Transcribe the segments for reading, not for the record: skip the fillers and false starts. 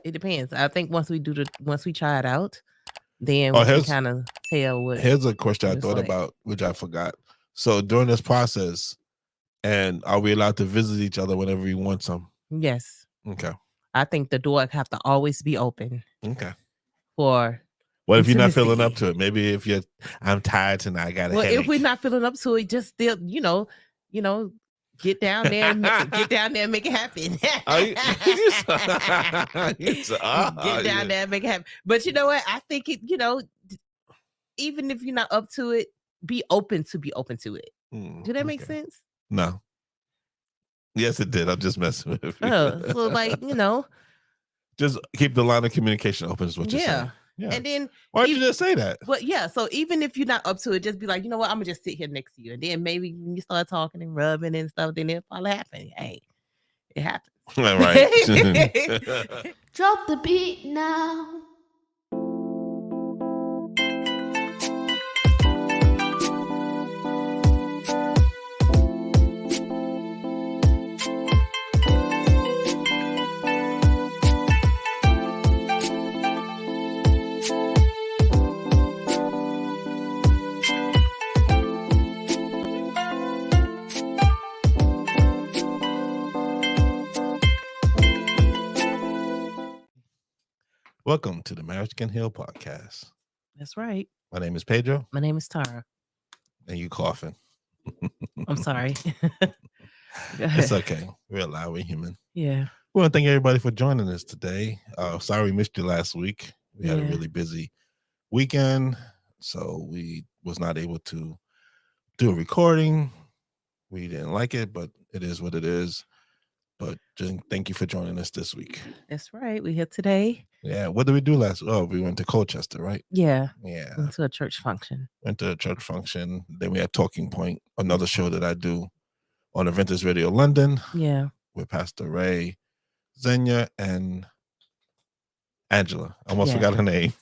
It depends. I think once we try it out, then Oh, we can kind of tell what. Here's a question I it's thought like. about, which I forgot. So during this process, and are we allowed to visit each other whenever we want some? Yes. Okay. I think the door have to always be open Okay. for What if you're not feeling intimacy. up to it? Maybe if I'm tired tonight, I got a Well, headache. if we're not feeling up to it, just still, get down there and get down there and make it happen. Get down there and make it happen. But you know what? I think it, even if you're not up to it, be open to it. Do that make sense? No. Yes, it did. I'm just messing with you. So like, just keep the line of communication open is what you're saying. Yeah. And then why'd you just say that? Well, yeah. So even if you're not up to it, just be like, you know what? I'm gonna just sit here next to you, and then maybe when you start talking and rubbing and stuff, then it'll probably happen. Hey, it happens. All right. Drop the beat now. Welcome to the Marriage Can Heal podcast. That's right. My name is Pedro. My name is Tara. And you coughing. I'm sorry. It's okay. We're allowed. We're human. Yeah. We want to thank everybody for joining us today. Sorry we missed you last week. We had a really busy weekend, so we was not able to do a recording. We didn't like it, but it is what it is. But just thank you for joining us this week. That's right. We're here today. Yeah. What did we do last? Oh, we went to Colchester, right? Yeah. Yeah. Went to a church function. Then we had Talking Point, another show that I do on Adventist Radio London. Yeah. With Pastor Ray, Zenya, and Angela. I almost forgot her name.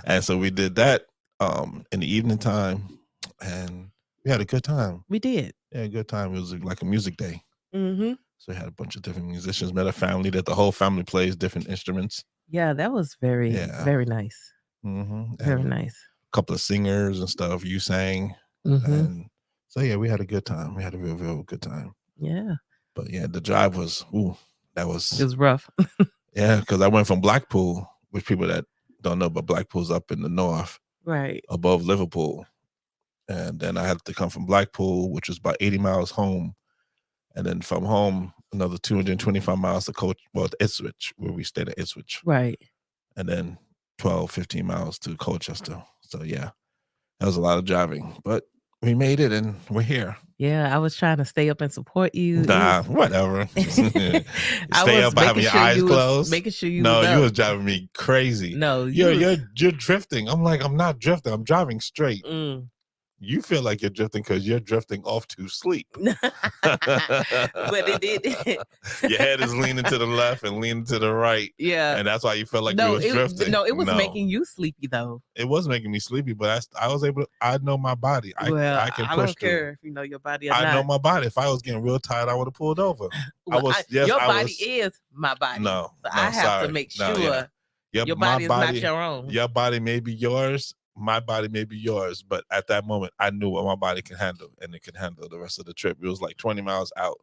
And so we did that in the evening time, and we had a good time. We did. Yeah, a good time. It was like a music day. Mm-hmm. So we had a bunch of different musicians, met a family that the whole family plays different instruments. Yeah, that was very nice. Mm-hmm. Very nice. A couple of singers and stuff. You sang. Mm-hmm. And so, yeah, we had a good time. We had a real, real good time. Yeah. But, yeah, the drive was, it was rough. Yeah, because I went from Blackpool, which people that don't know, but Blackpool's up in the north. Right. Above Liverpool. And then I had to come from Blackpool, which was about 80 miles home. And then from home, another 225 miles to Ipswich, where we stayed at Ipswich. Right. And then 12, 15 miles to Colchester. So, yeah, that was a lot of driving. But we made it and we're here. Yeah, I was trying to stay up and support you. Nah, whatever. Stay up by having your eyes closed. Making sure you No, was you was driving me crazy. No, you're drifting. I'm like, I'm not drifting. I'm driving straight. Mm. You feel like you're drifting because you're drifting off to sleep. But it did. Your head is leaning to the left and leaning to the right. Yeah. And that's why you felt like you was drifting. No, it was making you sleepy though. It was making me sleepy, but I was able to, I know my body. I can push don't care if you know your body or not. I know my body. If I was getting real tired, I would have pulled over. Your body is my body. No, so I have to make sure your body is not your own. Your body may be yours. My body may be yours, but at that moment, I knew what my body can handle, and it can handle the rest of the trip. It was like 20 miles out,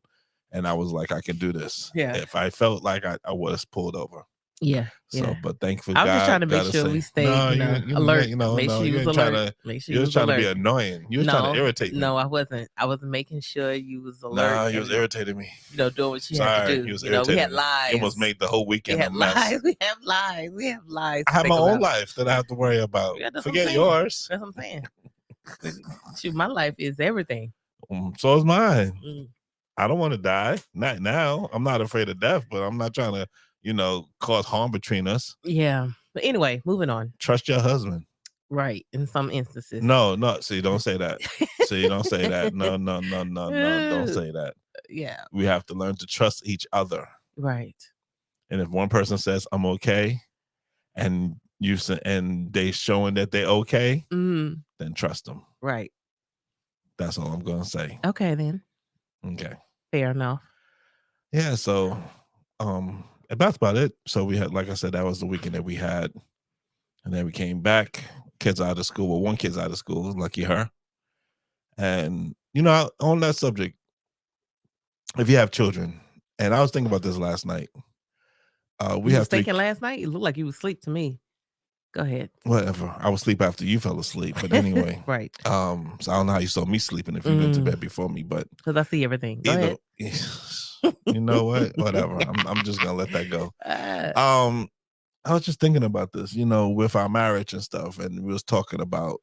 and I was like, I can do this. Yeah. If I felt like I was pulled over. Yeah. So, but thankfully, I was just trying to make sure we stayed alert. Make sure you was alert. You was trying to be annoying. You was trying to irritate me. No, I wasn't. I wasn't making sure you was alert. No, you was irritating me. Doing what you had to do. You was irritating we had lives. You almost made the whole weekend a mess. We have lives. I have my own life that I have to worry about. Forget yours. That's what I'm saying. Shoot, my life is everything. So is mine. I don't want to die. Not now. I'm not afraid of death, but I'm not trying to cause harm between us. Yeah. But anyway, moving on. Trust your husband. Right. In some instances. No. See, don't say that. Don't say that. No. Don't say that. Yeah. We have to learn to trust each other. Right. And if one person says, I'm okay, and they showing that they're okay, then trust them. Right. That's all I'm going to say. Okay, then. Okay. Fair enough. Yeah. So, And that's about it. So we had, like I said, that was the weekend that we had. And then we came back, kids out of school. Well, one kid's out of school, lucky her. And, on that subject, if you have children, and I was thinking about this last night. We you have was thinking last night? It looked like you was asleep to me. Go ahead. Whatever. I was asleep after you fell asleep. But anyway. Right. So I don't know how you saw me sleeping if you went to bed before me, but because I see everything. Go ahead. You know what? Whatever. I'm just gonna let that go. I was just thinking about this, with our marriage and stuff, and we was talking about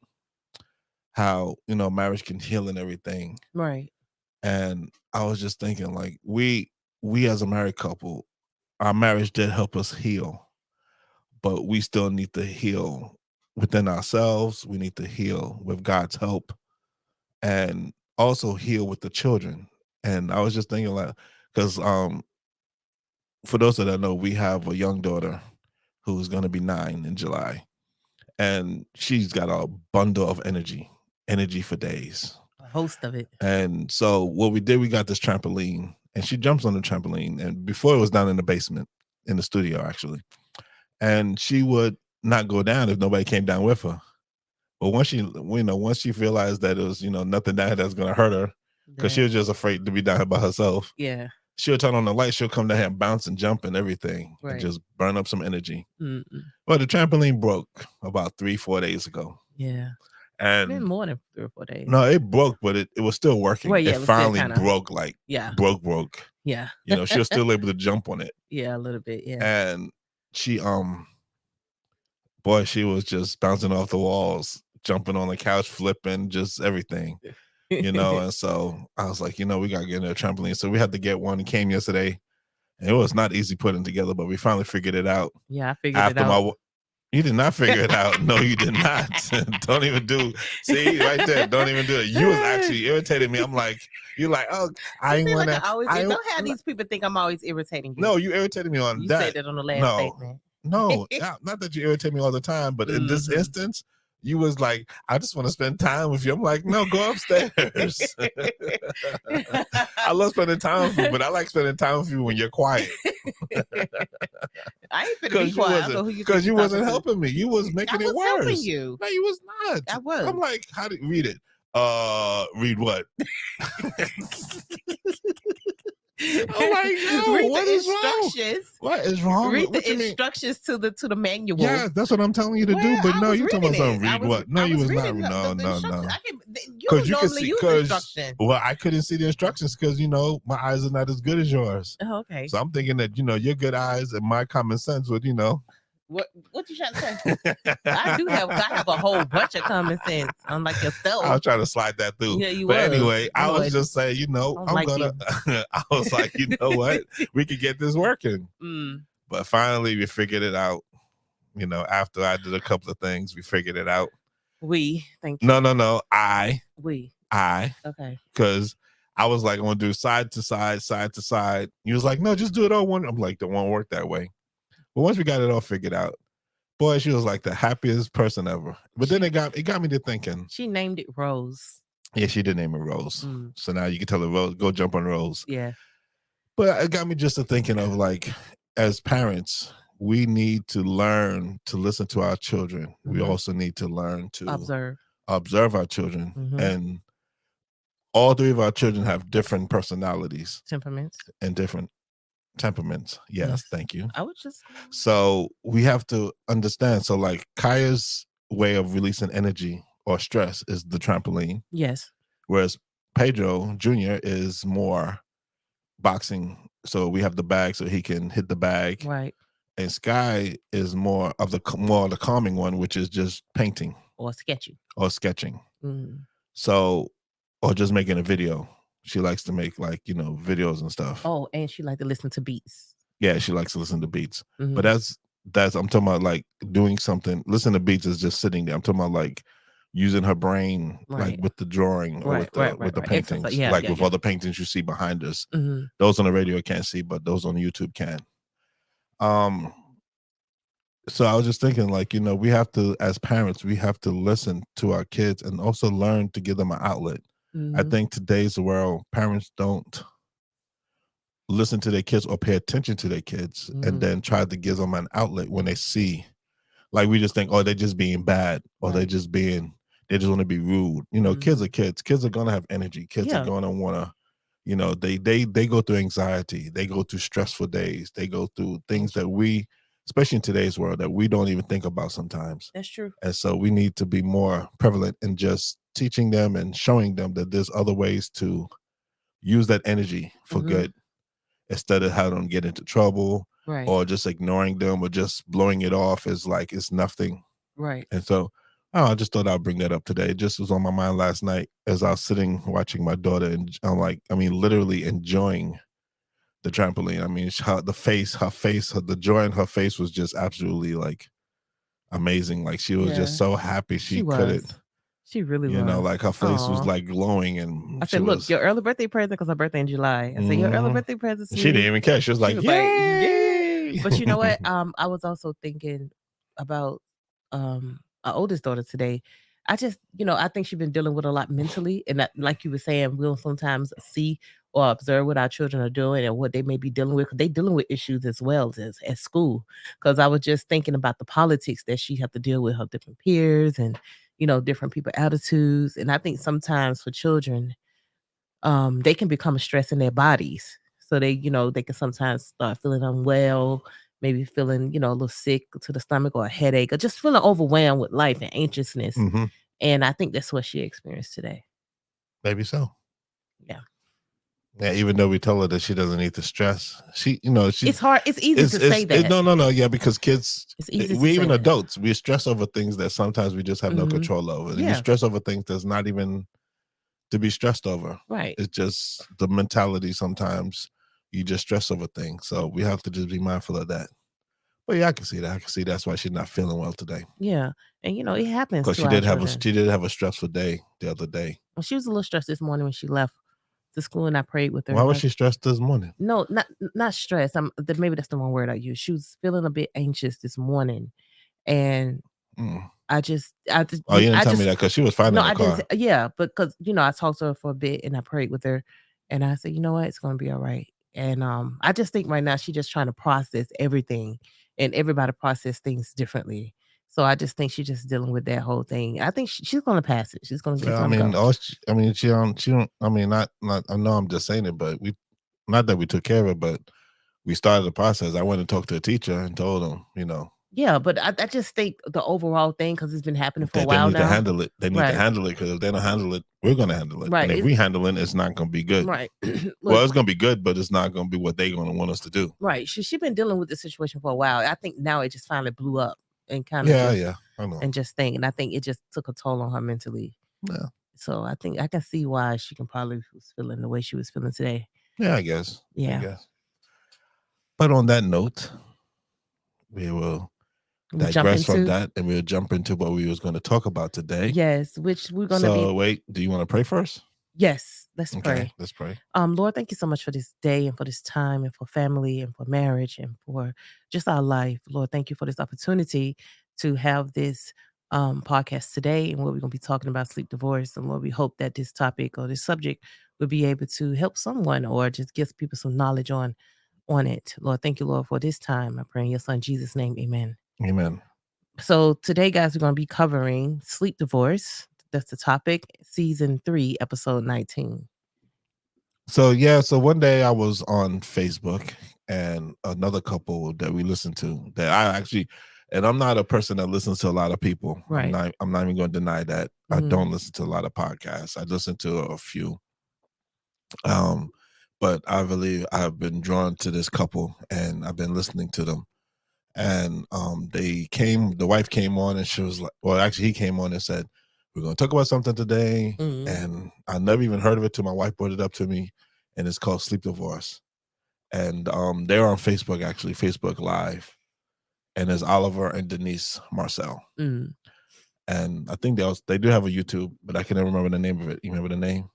how marriage can heal and everything. Right. And I was just thinking, like, we as a married couple, our marriage did help us heal. But we still need to heal within ourselves. We need to heal with God's help and also heal with the children. And I was just thinking, like, because for those that don't know, we have a young daughter who's going to be 9 in July. And she's got a bundle of energy for days. A host of it. And so what we did, we got this trampoline, and she jumps on the trampoline. And before, it was down in the basement, in the studio, actually. And she would not go down if nobody came down with her. But once she realized that it was, nothing down that's going to hurt her, because she was just afraid to be down here by herself. Yeah. She'll turn on the light. She'll come down here and bounce and jump and everything, and just burn up some energy. Well, the trampoline broke about 3-4 days ago. Yeah. And it's been more than 3 or 4 days. No, it broke, but it was still working. Well, yeah, it finally broke, broke. Yeah. She was still able to jump on it. Yeah, a little bit. Yeah. And she she was just bouncing off the walls, jumping on the couch, flipping, just everything. And so I was like, we gotta get a trampoline. So we had to get one. It came yesterday, and it was not easy putting together, but we finally figured it out. Yeah, I figured it out. You did not figure it out. No, you did not. Don't even do. See, right there. Don't even do it. You was actually irritating me. I'm like, you're like, oh, I ain't want to. Don't have these people think I'm always irritating you. No, you irritated me on you that. You said that on the last statement. No, not that you irritate me all the time, but in this instance, you was like, I just want to spend time with you. I'm like, no, go upstairs. I love spending time with you, but I like spending time with you when you're quiet. I ain't finna be quiet. Because you wasn't helping me. You was making it worse. Helping you. No, you was not. I was. I'm like, how do you read it? Read what? Oh my God! Read what the is instructions. Wrong? What is wrong? Read the instructions to the manual. Yeah, that's what I'm telling you to do. But no, you talking about something. Read what? No, you was not. No. Because you normally use instructions. Well, I couldn't see the instructions because my eyes are not as good as yours. Oh, okay. So I'm thinking that your good eyes and my common sense would What you trying to say? I have a whole bunch of common sense, unlike yourself. I was trying to slide that through. Yeah, you But was. anyway, I was just saying, I was like, you know what? We could get this working. But finally we figured it out. After I did a couple of things, we figured it out. Thank you. No. I. Okay. Because I was like, I want to do side to side, side to side. You was like, no, just do it all one. I'm like, it won't work that way. But once we got it all figured out, boy, she was like the happiest person ever. But then it got me to thinking. She named it Rose. Yeah, she did name it Rose. So now you can tell her, Rose, go jump on Rose. Yeah. But it got me just to thinking of, like, as parents, we need to learn to listen to our children. We also need to learn to observe our children. And all 3 of our children have different personalities. Temperaments. And different temperaments. Yes, thank you. I would just. So we have to understand. So, like, Kaya's way of releasing energy or stress is the trampoline. Yes. Whereas Pedro Jr. is more boxing. So we have the bag so he can hit the bag. Right. And Sky is more of the calming one, which is just painting. Or sketching. So, or just making a video. She likes to make, like, videos and stuff. Oh, and she likes to listen to beats. Yeah, she likes to listen to beats. But that's I'm talking about, like, doing something. Listen to beats is just sitting there. I'm talking about, like, using her brain, like with the drawing or with the paintings, with all the paintings you see behind us. Those on the radio can't see, but those on YouTube can. So I was just thinking, like, we have to, as parents, we have to listen to our kids and also learn to give them an outlet. I think today's world, parents don't listen to their kids or pay attention to their kids, and then try to give them an outlet when they see, like, we just think, oh, they're just being bad, or they just want to be rude. Kids are kids. Kids are gonna have energy. Kids are gonna wanna, they go through anxiety, they go through stressful days, they go through things that we, especially in today's world, that we don't even think about sometimes. That's true. And so we need to be more prevalent in just teaching them and showing them that there's other ways to use that energy for good, instead of having them get into trouble, or just ignoring them, or just blowing it off as like it's nothing. Right. And so I just thought I'd bring that up today. It just was on my mind last night as I was sitting watching my daughter, and I'm like, literally enjoying the trampoline. The joy in her face was just absolutely like amazing. Like, she was just so happy she couldn't. She really was. Like, her face was like glowing, and I said, "Look, your early birthday present," because her birthday in July. I said, "Your early birthday present." She didn't even care. She was like, "Yay!" But you know what? I was also thinking about our oldest daughter today. I just, I think she's been dealing with a lot mentally, and that, like you were saying, we'll sometimes see or observe what our children are doing and what they may be dealing with, because they dealing with issues as well as at school. Because I was just thinking about the politics that she had to deal with, her different peers, and different people attitudes. And I think sometimes for children, they can become a stress in their bodies. So they can sometimes start feeling unwell, maybe feeling, a little sick to the stomach, or a headache, or just feeling overwhelmed with life and anxiousness. And I think that's what she experienced today. Maybe so. Yeah. Yeah, even though we tell her that she doesn't need to stress, it's hard. It's easy to say that. No. Yeah, because kids, we even that. adults, we stress over things that sometimes we just have no control over. Yeah. You stress over things that's not even to be stressed over. Right. It's just the mentality. Sometimes you just stress over things. So we have to just be mindful of that. But yeah, I can see that. I can see that's why she's not feeling well today. Yeah. And it happens. Because she did have a stressful day the other day. Well, she was a little stressed this morning when she left to school, and I prayed with her. Why was she stressed this morning? No, not stressed. Maybe that's the wrong word I use. She was feeling a bit anxious this morning, and I just. Oh, you didn't tell me that because she was fine in the car. Yeah, but because I talked to her for a bit and I prayed with her, and I said, you know what, it's gonna be all right. And I just think right now she's just trying to process everything, and everybody process things differently. So I just think she's just dealing with that whole thing. I think she's gonna pass it. She's gonna get. Yeah, she don't. I mean, not. I know I'm just saying it, but not that we took care of it, but we started the process. I went and talked to a teacher and told them, Yeah, but I just think the overall thing, because it's been happening for a while now. They need to handle it. They need to handle it, because if they don't handle it, we're going to handle it. Right. And if we handle it, it's not going to be good. Right. Well, it's going to be good, but it's not going to be what they're going to want us to do. Right. She been dealing with the situation for a while. I think now it just finally blew up and kind of I know. And just think, and I think it just took a toll on her mentally. Yeah. So I think I can see why she can probably was feeling the way she was feeling today. Yeah, I guess. Yeah. I guess. But on that note, we will digress from that, and we'll jump into what we was going to talk about today. Yes, which we're going to be. So wait, do you want to pray first? Yes, let's pray. Okay, let's pray. Lord, thank you so much for this day, and for this time, and for family, and for marriage, and for just our life. Lord, thank you for this opportunity to have this podcast today, and what we're going to be talking about, sleep divorce. And Lord, we hope that this topic or this subject will be able to help someone, or just give people some knowledge on it. Lord, thank you, Lord, for this time. I pray in your son Jesus' name, amen. Amen. So today, guys, we're going to be covering sleep divorce. That's the topic, season 3, episode 19. So one day I was on Facebook, and another couple that we listened to, that I actually, and I'm not a person that listens to a lot of people. Right. I'm not even going to deny that. I don't listen to a lot of podcasts. I listen to a few. But I believe I've been drawn to this couple, and I've been listening to them. And the wife came on, and she was like, well, actually he came on and said, we're going to talk about something today. And I never even heard of it till my wife brought it up to me, and it's called sleep divorce. And they're on Facebook, actually, Facebook Live. And there's Oliver and Denise Marcel. And I think they do have a YouTube, but I can never remember the name of it. You remember the name?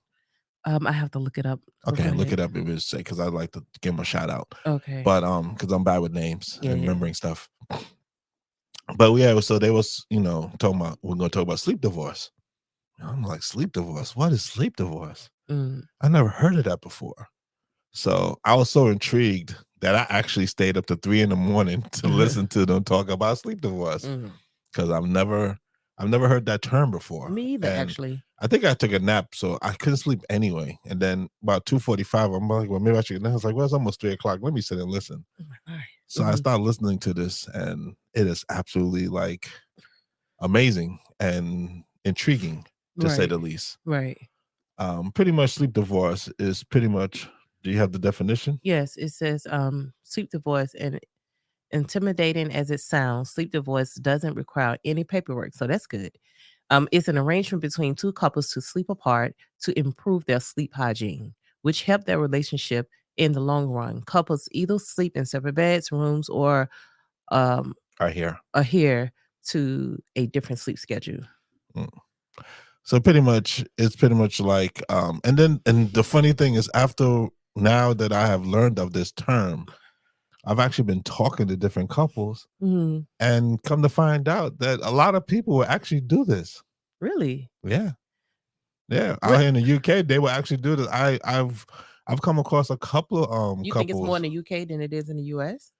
I have to look it up. Okay, look it up. It was say, because I'd like to give them a shout out. Okay. But because I'm bad with names and remembering stuff. But yeah, so they was talking about, we're going to talk about sleep divorce. I'm like, sleep divorce? What is sleep divorce? I never heard of that before. So I was so intrigued that I actually stayed up to 3 a.m. to listen to them talk about sleep divorce, because I've never heard that term before. Me either, And actually. I think I took a nap, so I couldn't sleep anyway. And then about 2:45, I'm like, well, maybe I should. And I was like, well, it's almost 3 o'clock. Let me sit and listen. So I started listening to this, and it is absolutely like amazing and intriguing, to say the least. Right. Pretty much sleep divorce is pretty much. Do you have the definition? Yes, it says sleep divorce, and intimidating as it sounds, sleep divorce doesn't require any paperwork, so that's good. It's an arrangement between two couples to sleep apart to improve their sleep hygiene, which help their relationship in the long run. Couples either sleep in separate beds, rooms, or adhere to a different sleep schedule. So it's pretty much like, and the funny thing is, after now that I have learned of this term, I've actually been talking to different couples, and come to find out that a lot of people will actually do this. Really? Yeah. Out here in the UK, they will actually do this. I've come across a couple of You couples. think it's more in the UK than it is in the US?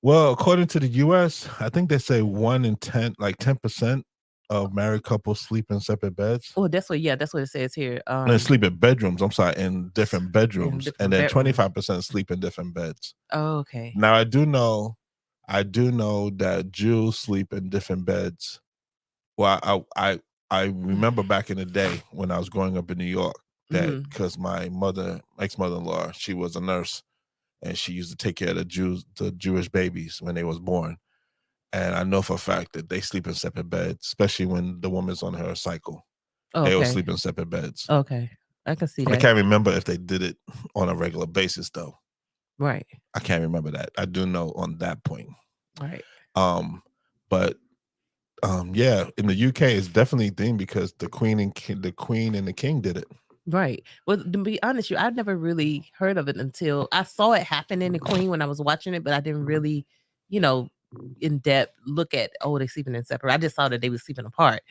Well, according to the US, I think they say 1 in 10, like 10% of married couples sleep in separate beds. Oh, that's what it says here. And sleep in bedrooms. I'm sorry, in different bedrooms, and then 25% sleep in different beds. Oh, okay. Now I do know that Jews sleep in different beds. Well, I remember back in the day when I was growing up in New York, that because my ex-mother-in-law, she was a nurse, and she used to take care of the Jewish babies when they was born. And I know for a fact that they sleep in separate beds, especially when the woman's on her cycle. Okay. They all sleep in separate beds. Okay. I can see that. I can't remember if they did it on a regular basis, though. Right. I can't remember that. I do know on that point. Right. But yeah, in the UK, it's definitely a thing because the queen and the king did it. Right. Well, to be honest, I've never really heard of it until I saw it happen in the Queen when I was watching it, but I didn't really, in depth look at, they sleeping in separate. I just saw that they were sleeping apart.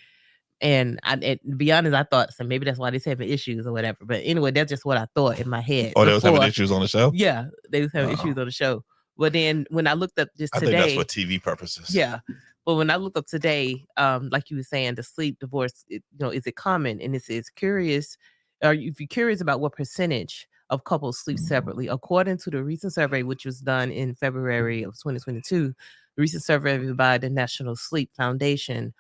And to be honest, I thought so maybe that's why they're having issues or whatever. But anyway, that's just what I thought in my head. Oh, they was having issues on the show? Yeah, they was having issues on the show. But then when I looked up today, I think that's for TV purposes. Yeah. But when I looked up today, like you were saying, the sleep divorce, is it common? And it says curious, or if you're curious about what percentage of couples sleep separately, according to the recent survey, which was done in February of 2022, the recent survey by the National Sleep Foundation,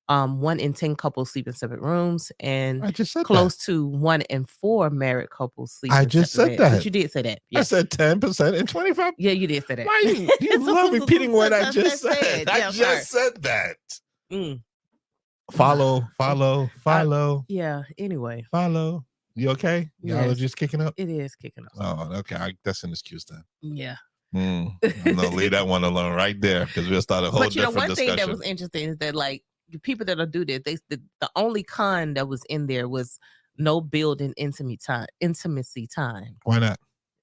1 in 10 couples sleep in separate rooms, and I just said close to 1 in 4 married couples sleep. I in just separate said beds. that. But you did say that. Yeah. I said 10% and 25%. Yeah, you did say that. Why you love repeating what I just said? Yeah, I just said that. Mm. Follow. Yeah. Anyway, follow. You okay? Your allergies kicking up? It is kicking up. Oh, okay. That's an excuse then. Yeah. I'm gonna leave that one alone right there because we'll start a whole different one discussion. thing that was interesting is that, like, the people that'll do this, the only con that was in there was no building intimacy time. Why not?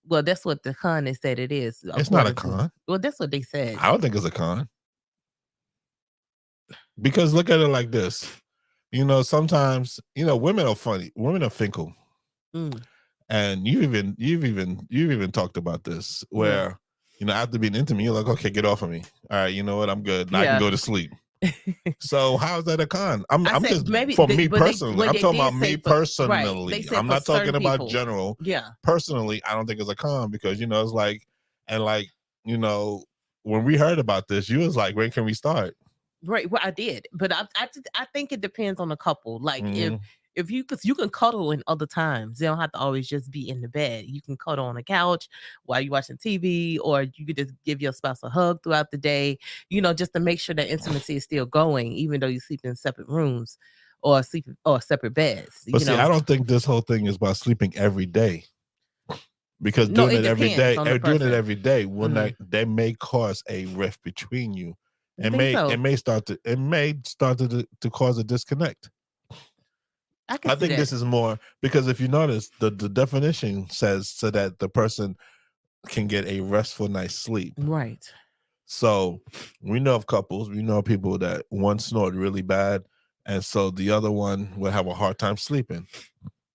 Well, that's what the con is that it is. It's not a con. Well, that's what they said. I don't think it's a con. Because look at it like this. Sometimes, women are funny. Women are fickle. And you've even talked about this where, after being intimate, you're like, okay, get off of me. All right, you know what? I'm good. Now I can go to sleep. So how is that a con? I'm just for me personally. I'm talking about me personally. Right. I'm not talking about people. General. Yeah. Personally, I don't think it's a con because it's like, and like, when we heard about this, you was like, when can we start? Right. Well, I did, but I think it depends on the couple. Like if you can cuddle in other times, you don't have to always just be in the bed. You can cuddle on the couch while you're watching TV, or you could just give your spouse a hug throughout the day, just to make sure that intimacy is still going, even though you sleep in separate rooms or separate beds. But see, I don't think this whole thing is about sleeping every day. Because doing it every day, they may cause a rift between you. It may start to cause a disconnect. I think this is more because if you notice, the definition says so that the person can get a restful night's sleep. Right. So we know of couples, we know people that one snored really bad, and so the other one would have a hard time sleeping.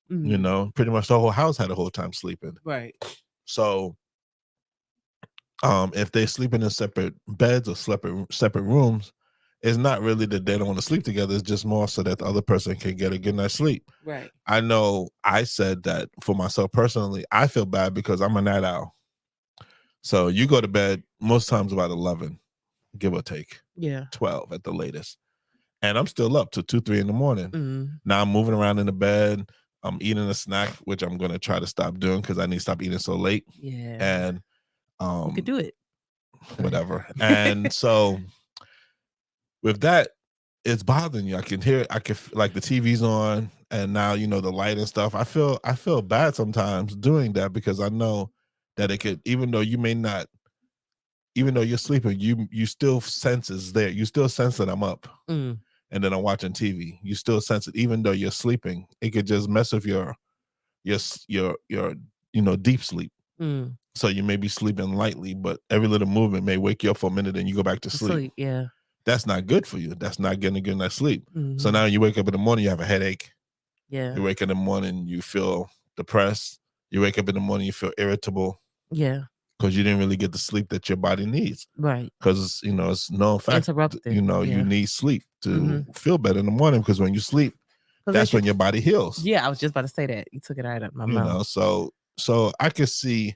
Pretty much the whole house had a hard time sleeping. Right. So if they sleeping in separate beds or separate rooms, it's not really that they don't want to sleep together. It's just more so that the other person can get a good night's sleep. Right. I know I said that for myself personally, I feel bad because I'm a night owl. So you go to bed most times about 11, give or take. Yeah. 12 at the latest. And I'm still up to 2, 3 in the morning. Mm. Now I'm moving around in the bed. I'm eating a snack, which I'm going to try to stop doing because I need to stop eating so late. Yeah. And you could do it. Whatever. And so with that, it's bothering you. I can hear, like the TV's on, and now the light and stuff. I feel bad sometimes doing that because I know that it could, even though you're sleeping, you still sense it's there. You still sense that I'm up, and then I'm watching TV. You still sense it, even though you're sleeping. It could just mess with your deep sleep. So you may be sleeping lightly, but every little movement may wake you up for a minute and you go back to sleep. Yeah. That's not good for you. That's not getting a good night's sleep. So now you wake up in the morning, you have a headache. Yeah. You wake up in the morning, you feel depressed. You wake up in the morning, you feel irritable. Yeah. Because you didn't really get the sleep that your body needs. Right. Because it's known fact, interrupted. you need sleep to feel better in the morning. Because when you sleep, that's when your body heals. Yeah, I was just about to say that. You took it out of my mouth. So I could see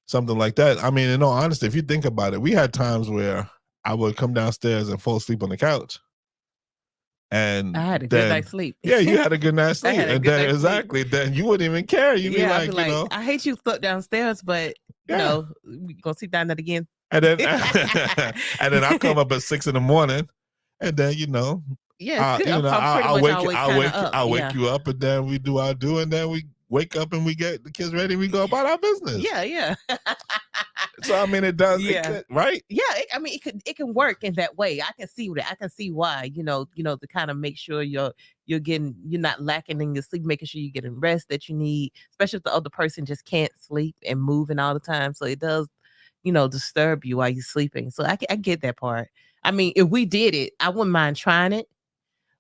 something like that. I mean, in all honesty, if you think about it, we had times where I would come downstairs and fall asleep on the couch. And I had a good night's sleep. Yeah, you had a good night's sleep. And then exactly, then you wouldn't even care. You'd be like, I hate you slept downstairs, but we gonna sleep down that again. And then and then I'll come up at 6 a.m. and then I'll wake you up, and then we do our do, and then we wake up and we get the kids ready. We go about our business. Yeah. So I mean, it does. Yeah. It could, right. Yeah. It can work in that way. I can see that. I can see why. To kind of make sure you're not lacking in your sleep, making sure you're getting rest that you need, especially if the other person just can't sleep and moving all the time. So it does, disturb you while you're sleeping. So I get that part. I mean, if we did it, I wouldn't mind trying it,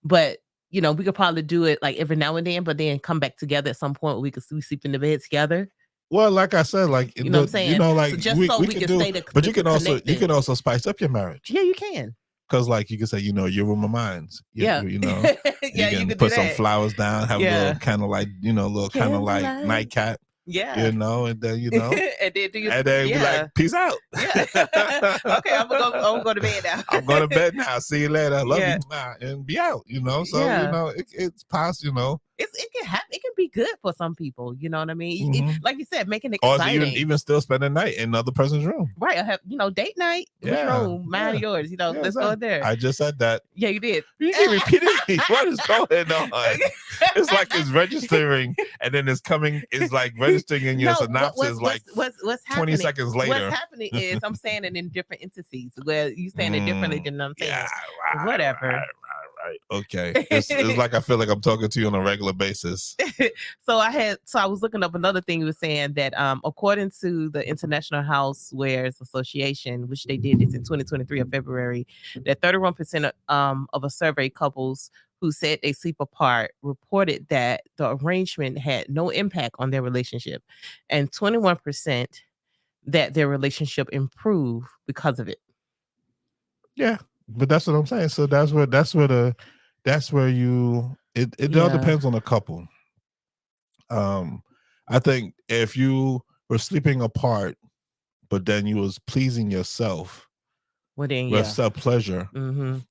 but we could probably do it like every now and then, but then come back together at some point where we sleep in the bed together. Well, like I said, like what I'm saying, like so just we can stay but you can also spice up your marriage. Yeah, you can. Because like you can say, your room of minds. You can you put some flowers down, have a little candlelight, nightcap. Yeah. And then and then be like, peace out. Yeah. Okay, I'm gonna go to bed now. I'm going to bed now. See you later. Love you. And be out, So it's possible, It can happen. It can be good for some people. You know what I mean? Like you said, making it exciting. Or even still spend the night in another person's room. Right. I have, date night. Which room? Mine or yours. Let's go there. I just said that. Yeah, you did. You keep repeating me. What is going on? It's like it's registering and then it's like registering in your synopsis what's 20 seconds later. What's happening is I'm saying it in different entities where you saying it differently than I'm saying. Yeah, whatever. Right. Okay. It's like I feel like I'm talking to you on a regular basis. So I was looking up another thing. He was saying that according to the International Housewares Association, which they did this in 2023 of February, that 31% of a survey couples who said they sleep apart reported that the arrangement had no impact on their relationship, and 21% that their relationship improved because of it. Yeah. But that's what I'm saying. So it all depends on the couple. I think if you were sleeping apart, but then you was pleasing yourself with self-pleasure,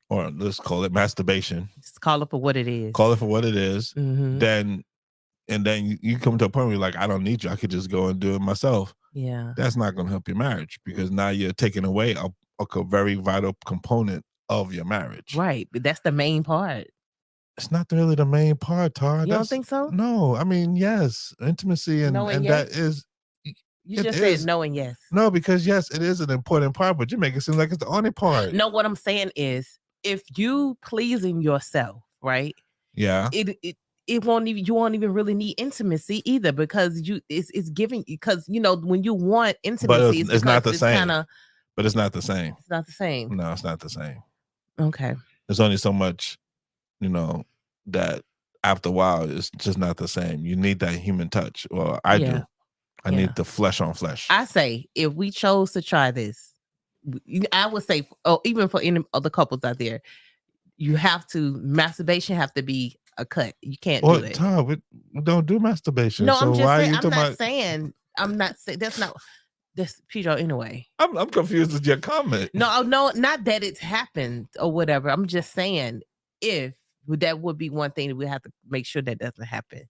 or let's call it masturbation. Just call it for what it is. Then you come to a point where you're like, I don't need you. I could just go and do it myself. Yeah. That's not going to help your marriage because now you're taking away a very vital component of your marriage. Right. But that's the main part. It's not really the main part, Tar. You don't think so? No. I mean, yes. Intimacy and that is... You just said no and yes. No, because yes, it is an important part, but you make it seem like it's the only part. No, what I'm saying is if you pleasing yourself, right? Yeah. You won't even really need intimacy either because it's giving, because when you want intimacy, it's not the same. But it's not the same. It's not the same. No, it's not the same. Okay. There's only so much, that after a while it's just not the same. You need that human touch. Well, I do. I need the flesh on flesh. I say if we chose to try this, I would say, even for any other couples out there, you have to masturbation have to be a cut. You can't do it. Tom, we don't do masturbation. No, so I'm just why saying. are you I'm talking not about? saying. I'm not saying that's not. That's Pedro anyway. I'm confused with your comment. No, not that it's happened or whatever. I'm just saying if that would be one thing that we have to make sure that doesn't happen.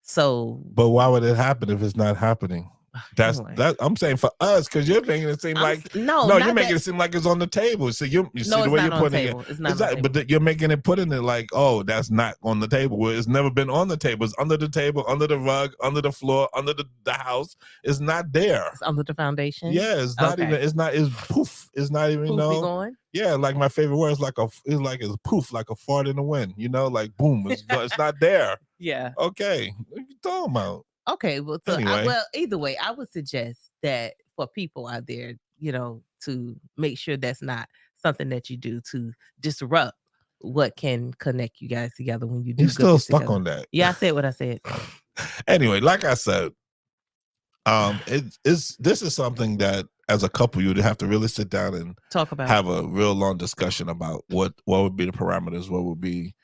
So, but why would it happen if it's not happening? That's anyway. that. I'm saying for us, because you're making it seem like you're making it seem like it's on the table. So you see the way you're putting it. It's not on the table. But you're making it putting it like, oh, that's not on the table. Well, it's never been on the table. It's under the table, under the rug, under the floor, under the house. It's not there. It's under the foundation. Yeah, it's not even. It's not. It's poof. It's not even. Poof, going? Yeah, like my favorite word is it's poof, like a fart in the wind. Like boom. It's not there. Yeah. Okay. What are you talking about? Okay, well, Anyway. either way, I would suggest that for people out there, to make sure that's not something that you do to disrupt what can connect you guys together when you do. You're still stuck together. on that. Yeah, I said what I said. Anyway, like I said, this is something that as a couple you'd have to really sit down and talk about, have a real long discussion about what would be the parameters, what would be,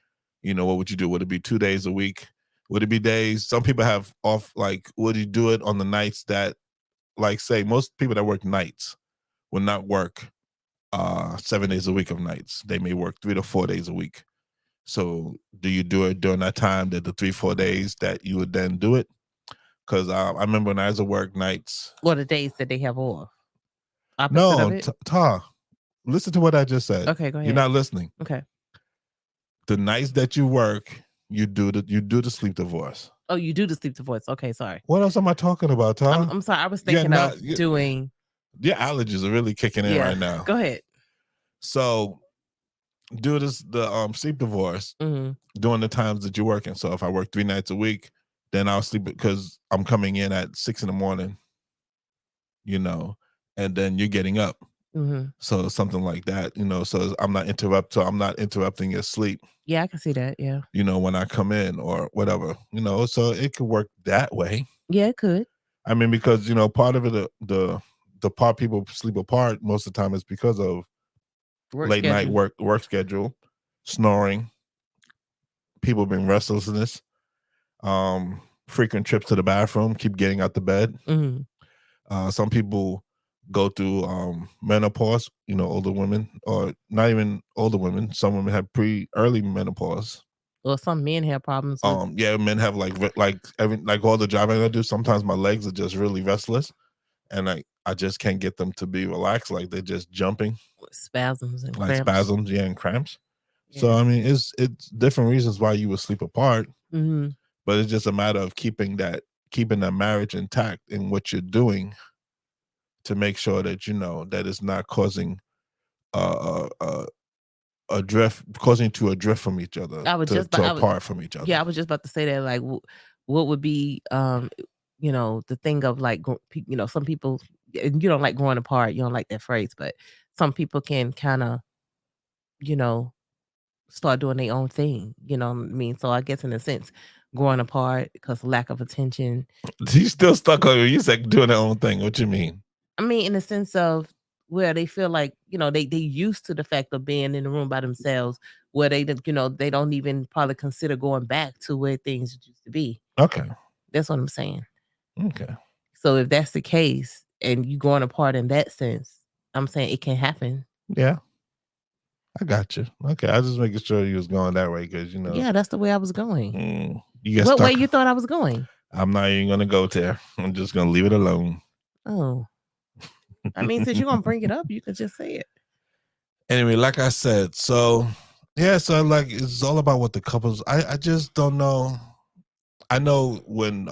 what would you do? Would it be 2 days a week? Would it be days? Some people have off, like, would you do it on the nights that, like, say, most people that work nights will not work 7 days a week of nights. They may work 3 to 4 days a week. So do you do it during that time, that the 3-4 days that you would then do Because I remember when I was at work nights. Or the days that they have off. No, listen to what I just said. Okay, go ahead. You're not listening. Okay. The nights that you work, you do the sleep divorce. Oh, you do the sleep divorce. Okay, sorry. What else am I talking about, Tom? I'm sorry. I was thinking of doing. Your allergies are really kicking in right now. Go ahead. So do the sleep divorce during the times that you're working. So if I work 3 nights a week, then I'll sleep because I'm coming in at 6 a.m, and then you're getting up. So something like that, so I'm not interrupting your sleep. Yeah, I can see that. Yeah. When I come in or whatever, so it could work that way. Yeah, it could. I mean, because, part of it, the part people sleep apart most of the time is because of night work schedule, snoring, people being restlessness, frequent trips to the bathroom, keep getting out the bed. Some people go through menopause, older women, or not even older women. Some women have early menopause. Well, some men have problems with. Yeah, men have like all the driving I do. Sometimes my legs are just really restless, and I just can't get them to be relaxed. Like they're just jumping, spasms and like cramps. Spasms, yeah, and cramps. Yeah. So I mean, it's different reasons why you would sleep apart, but it's just a matter of keeping that marriage intact in what you're doing, to make sure that that it's not causing causing to adrift from each other, apart from each other. Yeah, I was just about to say that. Like, what would be the thing of like, some people, you don't like growing apart. You don't like that phrase, but some people can kind of, start doing their own thing. You know what I mean? So I guess in a sense, growing apart because of lack of attention. You still stuck on you said doing their own thing. What you mean? I mean, in the sense of where they feel like, they used to the fact of being in the room by themselves, where they don't even probably consider going back to where things used to be. Okay. That's what I'm saying. Okay. So if that's the case and you going apart in that sense, I'm saying it can happen. Yeah. I got you. Okay. I was just making sure you was going that way because, Yeah, that's the way I was going. What way you thought I was going? I'm not even going to go there. I'm just going to leave it alone. Oh. I mean, since you're going to bring it up, you could just say it. Anyway, like I said, so, yeah, so like, it's all about what the couples, I just don't know. I know when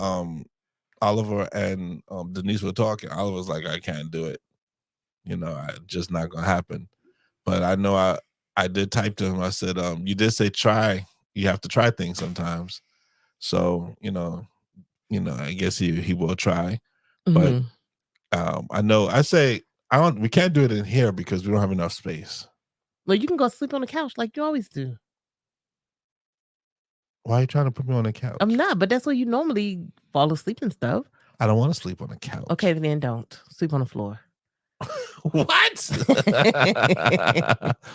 Oliver and Denise were talking, Oliver was like, I can't do it. Just not going to happen. But I know I did type to him. I said, you did say try. You have to try things sometimes. So, I guess he will try. But I know we can't do it in here because we don't have enough space. Well, you can go sleep on the couch like you always do. Why are you trying to put me on the couch? I'm not, but that's where you normally fall asleep and stuff. I don't want to sleep on the couch. Okay, then don't sleep on the floor. What?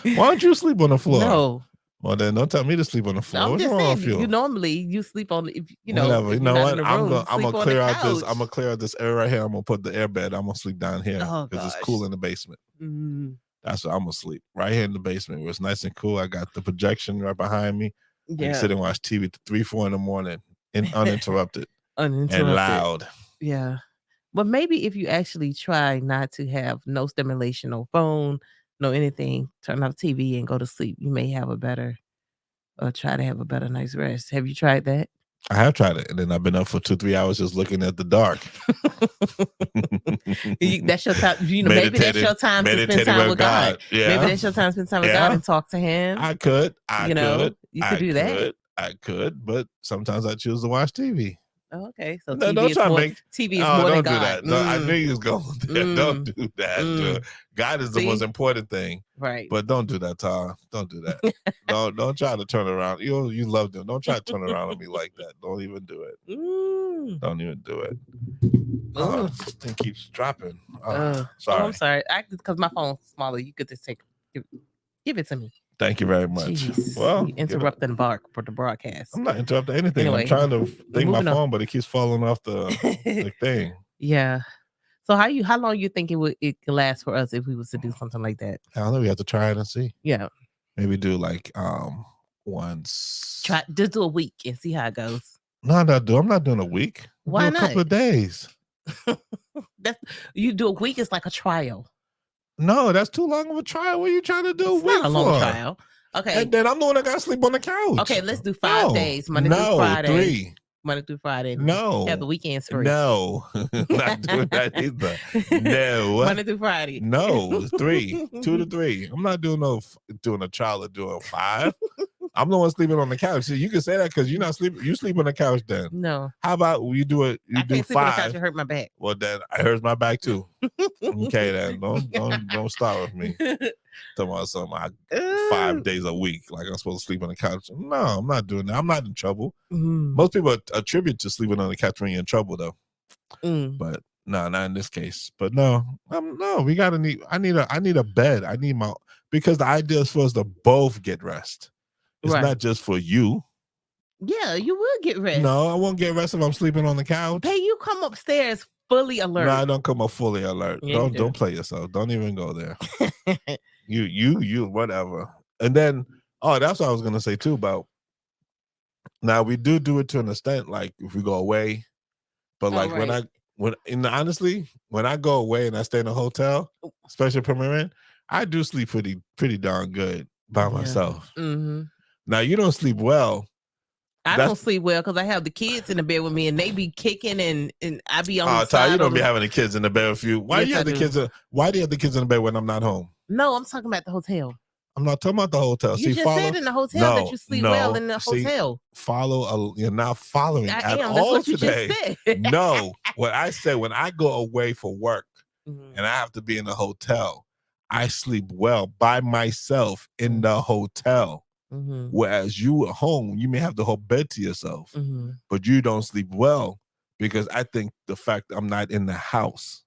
Why don't you sleep on the floor? No. Well, then don't tell me to sleep on the floor. I'm What's just wrong saying, with you? you normally sleep on, if you know, Whatever. if You you're know not what? in the I'm room, gonna sleep on clear the out this. couch. I'm gonna clear out this area right here. I'm gonna put the air bed. I'm gonna sleep down here Oh, because it's gosh. cool in the basement. Mm, That's where I'm gonna sleep. Right here in the basement where it's nice and cool. I got the projection right behind me. I can yeah. sit and watch TV to 3, 4 in the morning, uninterrupted and Uninterrupted. loud. Yeah. But maybe if you actually try not to have no stimulation, no phone, no anything, turn off TV and go to sleep, you may have a better, or try to have a better night's rest. Have you tried that? I have tried it, and then I've been up for 2, 3 hours just looking at the dark. That's your time. You know, maybe that's your time to spend time with God. Yeah. Maybe that's your time to spend time with God and talk to Him. I could. You could do that. I could, but sometimes I choose to watch TV. Oh, okay, so No, TV don't is try to more. make. TV is more than don't do God. that. No, I knew you was going there. Don't do that. God is the most important thing. Right. But don't do that, Tara. Don't do that. don't try to turn around. You love them. Don't try to turn around on me like that. Don't even do it. Don't even do it. Oh, this thing keeps dropping. Sorry. Oh, I'm sorry. Because my phone's smaller. You could just give it to me. Thank you very much. Jeez, well, you interrupting Bark for the broadcast. I'm not interrupting anything. Anyway, I'm trying to think my phone, on. but it keeps falling off the thing. Yeah. So how long you think it could last for us if we was to do something like that? I don't know. We have to try it and see. Yeah. Maybe do like once. Just do a week and see how it goes. No, I'm not doing a week. Why do a couple of days. You do a week is like a trial. No, that's too long of a trial. What are you trying to do? It's not a long trial. Okay. And then I'm the one that got to sleep on the couch. Okay, let's do 5 days. Monday through Friday. 3. Monday through Friday. No. Have the weekends free. No. Not doing that either. No. Monday through Friday. No. 3. 2 to 3. I'm not doing a trial of doing 5. I'm the one sleeping on the couch. See, you can say that because you're not sleeping. You sleep on the couch then. No. How about you do it? I can't sleep on the couch. It hurt my back. Well, then it hurts my back too. Okay, then don't start with me. Talking about something 5 days a week, like I'm supposed to sleep on the couch. No, I'm not doing that. I'm not in trouble. Most people attribute to sleeping on the couch when you're in trouble, though. But no, not in this case. But no, we I need a bed. Because the idea is for us to both get rest. It's not just for you. Yeah, you will get rest. No, I won't get rest if I'm sleeping on the couch. Hey, you come upstairs fully alert. No, I don't come up fully alert. Yeah, don't play yourself. Don't even go there. you whatever. And then that's what I was gonna say too about. Now we do it to an extent, like if we go away, but like honestly, when I go away and I stay in a hotel, especially Premier Inn, I do sleep pretty darn good by myself. Now you don't sleep well. I don't sleep well because I have the kids in the bed with me and they be kicking and I be on the side. Ty, you don't be having the kids in the bed with you. Why do you have the kids? Why do you have the kids in the bed when I'm not home? No, I'm talking about the hotel. I'm not talking about the hotel. You just said in the hotel that you sleep well in the hotel. You're not following at all what today. You just said. No, what I said when I go away for work and I have to be in the hotel, I sleep well by myself in the hotel. Whereas you at home, you may have the whole bed to yourself, but you don't sleep well because I think the fact that I'm not in the house.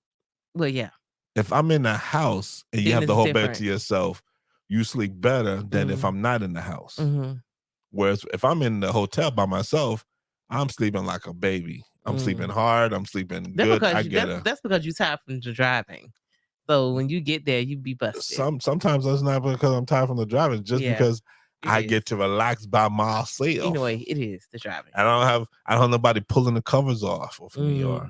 Well, yeah. If I'm in the house and you have the whole bed to yourself, you sleep better than if I'm not in the house. Whereas if I'm in the hotel by myself, I'm sleeping like a baby. I'm sleeping hard. I'm sleeping good. That's because you're tired from the driving. So when you get there, you be busted. Sometimes that's not because I'm tired from the driving, just because I get to relax by myself. Anyway, it is the driving. I don't have nobody pulling the covers off of me or,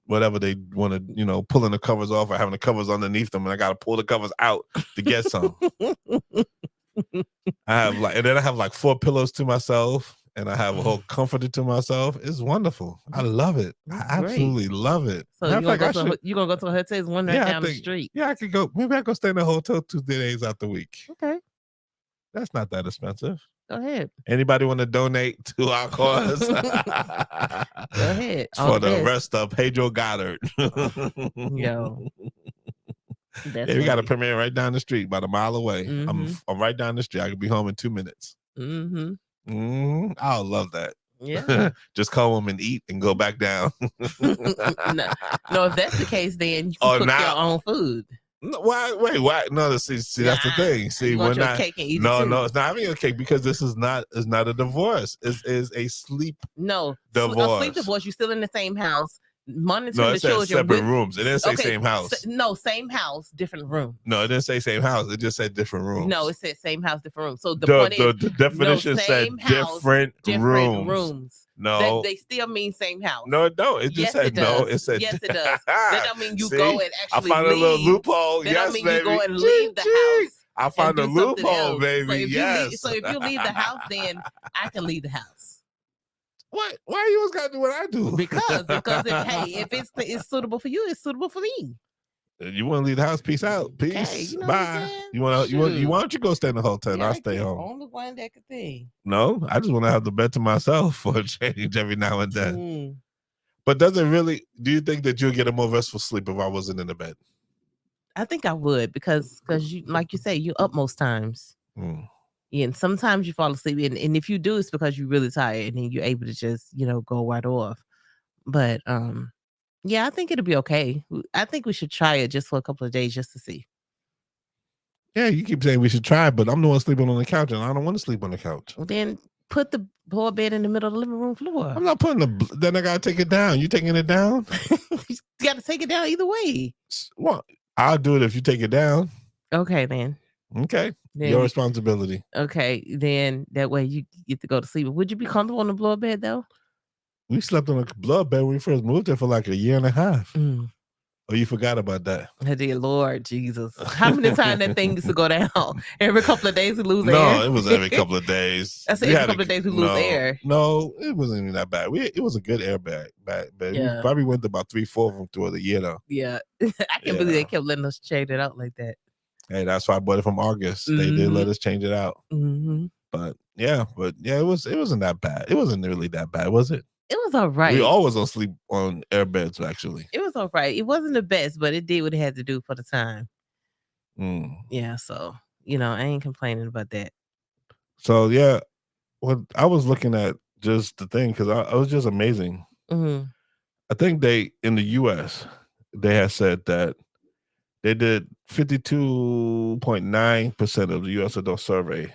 whatever they want to, pulling the covers off or having the covers underneath them, and I got to pull the covers out to get some. I have 4 pillows to myself, and I have a whole comforter to myself. It's wonderful. I love it. I absolutely love it. So you're gonna go to a hotel? There's one right down the street. Yeah, I could go. Maybe I go stay in a hotel 2 days out the week. Okay. That's not that expensive. Go ahead. Anybody want to donate to our cause? Go ahead. For the rest of Pedro Goddard. Yo. We got a Premier right down the street, about a mile away. I'm right down the street. I could be home in 2 minutes. I love that. Yeah. Just come home and eat and go back down. No, if that's the case, then you can Oh, cook now- your own food. No, why? Wait, why? No, see, that's the thing. See, you we're want your not. cake and eat No, it too. no, it's not having a cake because this is not. It's not a divorce. It's a sleep. No, divorce. A sleep divorce. You're still in the same house, monitoring No, the it says children. separate rooms. It didn't say same house. No, same house, different room. No, it didn't say same house. It just said different rooms. No, it said same house, different rooms. So the point is, the definition said house, different rooms. No, they still mean same house. No, it don't. It just said no. It said yes, it does. That don't mean you go and actually I found leave. a little loophole. That yes, don't mean baby. you go and leave the house. I found a loophole, baby. So if yes. so if you leave the house, then I can leave the house. What? Why you always gotta do what I do? Because if it's suitable for you, it's suitable for me. You want to leave the house? Peace out. Peace. Okay, you know bye. You want to? Why don't you go stay in the hotel? And I'll stay home. Only one that could thing. No, I just want to have the bed to myself for a change every now and then. But does it really? Do you think that you'll get a more restful sleep if I wasn't in the bed? I think I would because you, like you say, you up most times. Yeah, and sometimes you fall asleep, and if you do, it's because you're really tired, and then you're able to just go right off. But yeah, I think it'll be okay. I think we should try it just for a couple of days just to see. Yeah, you keep saying we should try, but I'm the one sleeping on the couch, and I don't want to sleep on the couch. Well, then put the board bed in the middle of the living room floor. I'm not putting then I gotta take it down. You taking it down? You got to take it down either way. Well, I'll do it if you take it down. Okay, then. Okay, your responsibility. Okay, then that way you get to go to sleep. Would you be comfortable on the floor bed though? We slept on a blood bed when we first moved there for like a year and a half. Oh, you forgot about that? I did, Lord Jesus. How many times that thing used to go down? Every couple of days we lose air? No, it was every couple of days. I said every couple of days we lose air. No, it wasn't even that bad. It was a good air bag. We probably went about 3-4 of them through the year though. Yeah. I can't believe they kept letting us change it out like that. Hey, that's why I bought it from August. They did let us change it out. But yeah, it wasn't that bad. It wasn't really that bad, was it? It was all right. We always don't sleep on air beds, actually. It was all right. It wasn't the best, but it did what it had to do for the time. Yeah, so I ain't complaining about that. So yeah, I was looking at just the thing because I was just amazing. I think in the U.S. they had said that they did 52.9% of the U.S. adult survey.